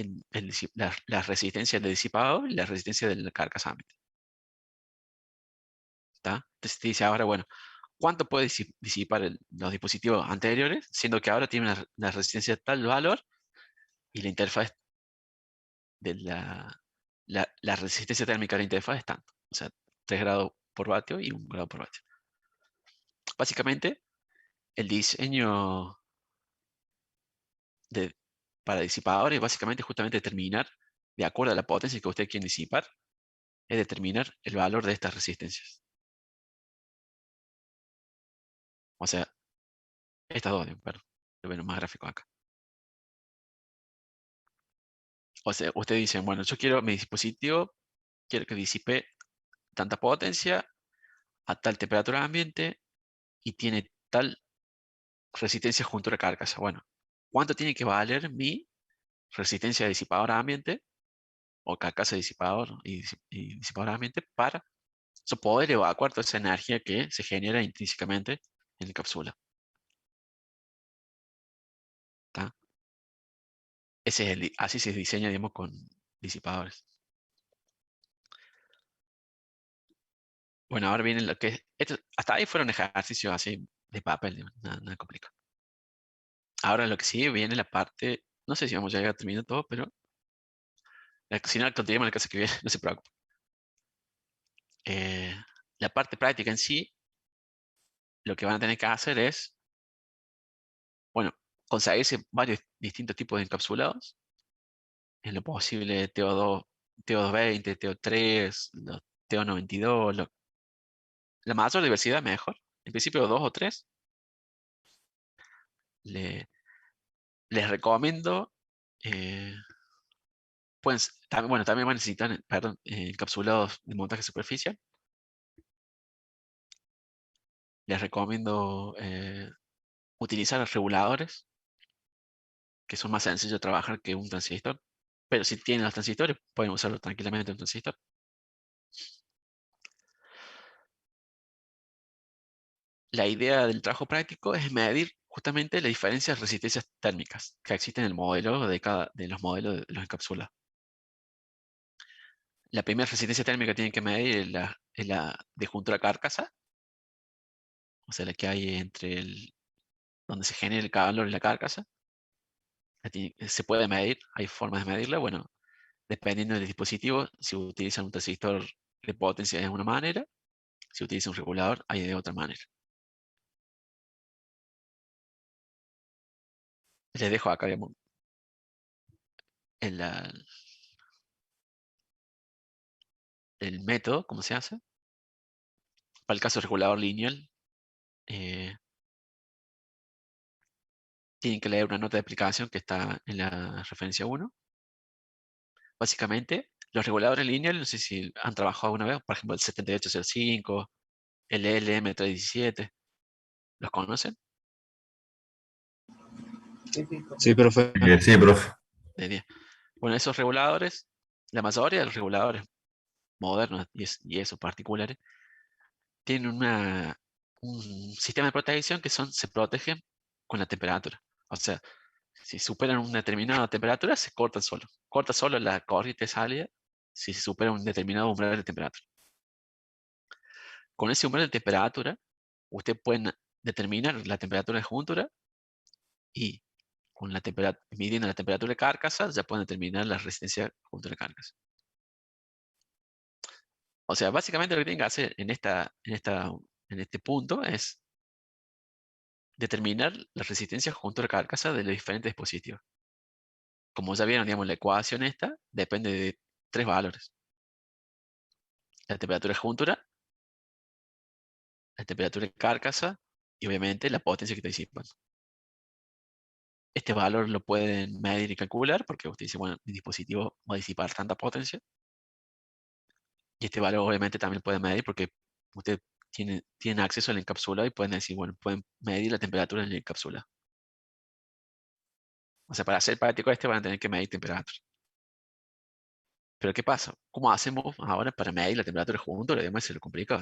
la resistencia del disipador y la resistencia del carcasa ambiente. ¿Está? Entonces te dice ahora, bueno, ¿cuánto puede disipar los dispositivos anteriores? Siendo que ahora tiene la resistencia de tal valor y la interfaz de la resistencia térmica de la interfaz es tanto. O sea, 3 grados por vatio y 1 grado por vatio. Básicamente, el diseño para disipadores es básicamente justamente determinar, de acuerdo a la potencia que usted quiere disipar, es determinar el valor de estas resistencias. O sea, estas dos, perdón, lo ven más gráfico acá. O sea, ustedes dicen, bueno, yo quiero mi dispositivo, quiero que disipe tanta potencia a tal temperatura ambiente y tiene tal resistencia junto a la carcasa. Bueno, ¿cuánto tiene que valer mi resistencia de disipador a ambiente o carcasa de disipador y disipador a ambiente para yo poder evacuar toda esa energía que se genera intrínsecamente en la cápsula? ¿Está? Así se diseña, digamos, con disipadores. Bueno, ahora viene lo que es. Hasta ahí fueron ejercicios así de papel, digamos, nada complicado. Ahora lo que sigue viene la parte, no sé si vamos a llegar a terminar todo, pero si no, continuamos en la clase que viene, no se preocupe. La parte práctica en sí, lo que van a tener que hacer es, bueno, conseguirse varios distintos tipos de encapsulados, en lo posible TO2, TO220, TO3, los TO92, la mayor diversidad mejor, en principio 2 o 3. Les recomiendo, bueno, también van a necesitar, perdón, encapsulados de montaje superficial. Les recomiendo utilizar reguladores, que son más sencillos de trabajar que un transistor. Pero si tienen los transistores, pueden usarlo tranquilamente un transistor. La idea del trabajo práctico es medir justamente las diferencias de resistencias térmicas que existen en el modelo de los modelos de los encapsulados. La primera resistencia térmica que tienen que medir es la de junto a la carcasa, o sea, la que hay entre donde se genera el calor y la carcasa. Se puede medir, hay formas de medirla. Bueno, dependiendo del dispositivo, si utilizan un transistor de potencia de una manera, si utilizan un regulador, hay de otra manera. Les dejo acá, digamos, el método, cómo se hace. Para el caso del regulador lineal, tienen que leer una nota de aplicación que está en la referencia 1. Básicamente, los reguladores lineales, no sé si han trabajado alguna vez, por ejemplo, el 7805, el LM317, ¿los conocen? Sí, profe. Sí, profe. Bueno, esos reguladores, la mayoría de los reguladores modernos y esos particulares, tienen un sistema de protección que se protegen con la temperatura. O sea, si superan una determinada temperatura, se cortan solo. Corta solo la corriente salida si se supera un determinado umbral de temperatura. Con ese umbral de temperatura, usted puede determinar la temperatura de juntura y con midiendo la temperatura de carcasa, ya pueden determinar la resistencia juntura de carcasa. O sea, básicamente lo que tienen que hacer en este punto es determinar la resistencia junto a la carcasa de los diferentes dispositivos. Como ya vieron, digamos, la ecuación esta depende de 3 valores. La temperatura de juntura, la temperatura de carcasa y obviamente la potencia que te disipan. Este valor lo pueden medir y calcular porque usted dice, bueno, mi dispositivo va a disipar tanta potencia. Y este valor obviamente también puede medir porque usted tiene acceso al encapsulado y pueden decir, bueno, pueden medir la temperatura en el encapsulado. O sea, para hacer el práctico este van a tener que medir temperatura. Pero ¿qué pasa? ¿Cómo hacemos ahora para medir la temperatura juntos? Lo demás se lo complicado.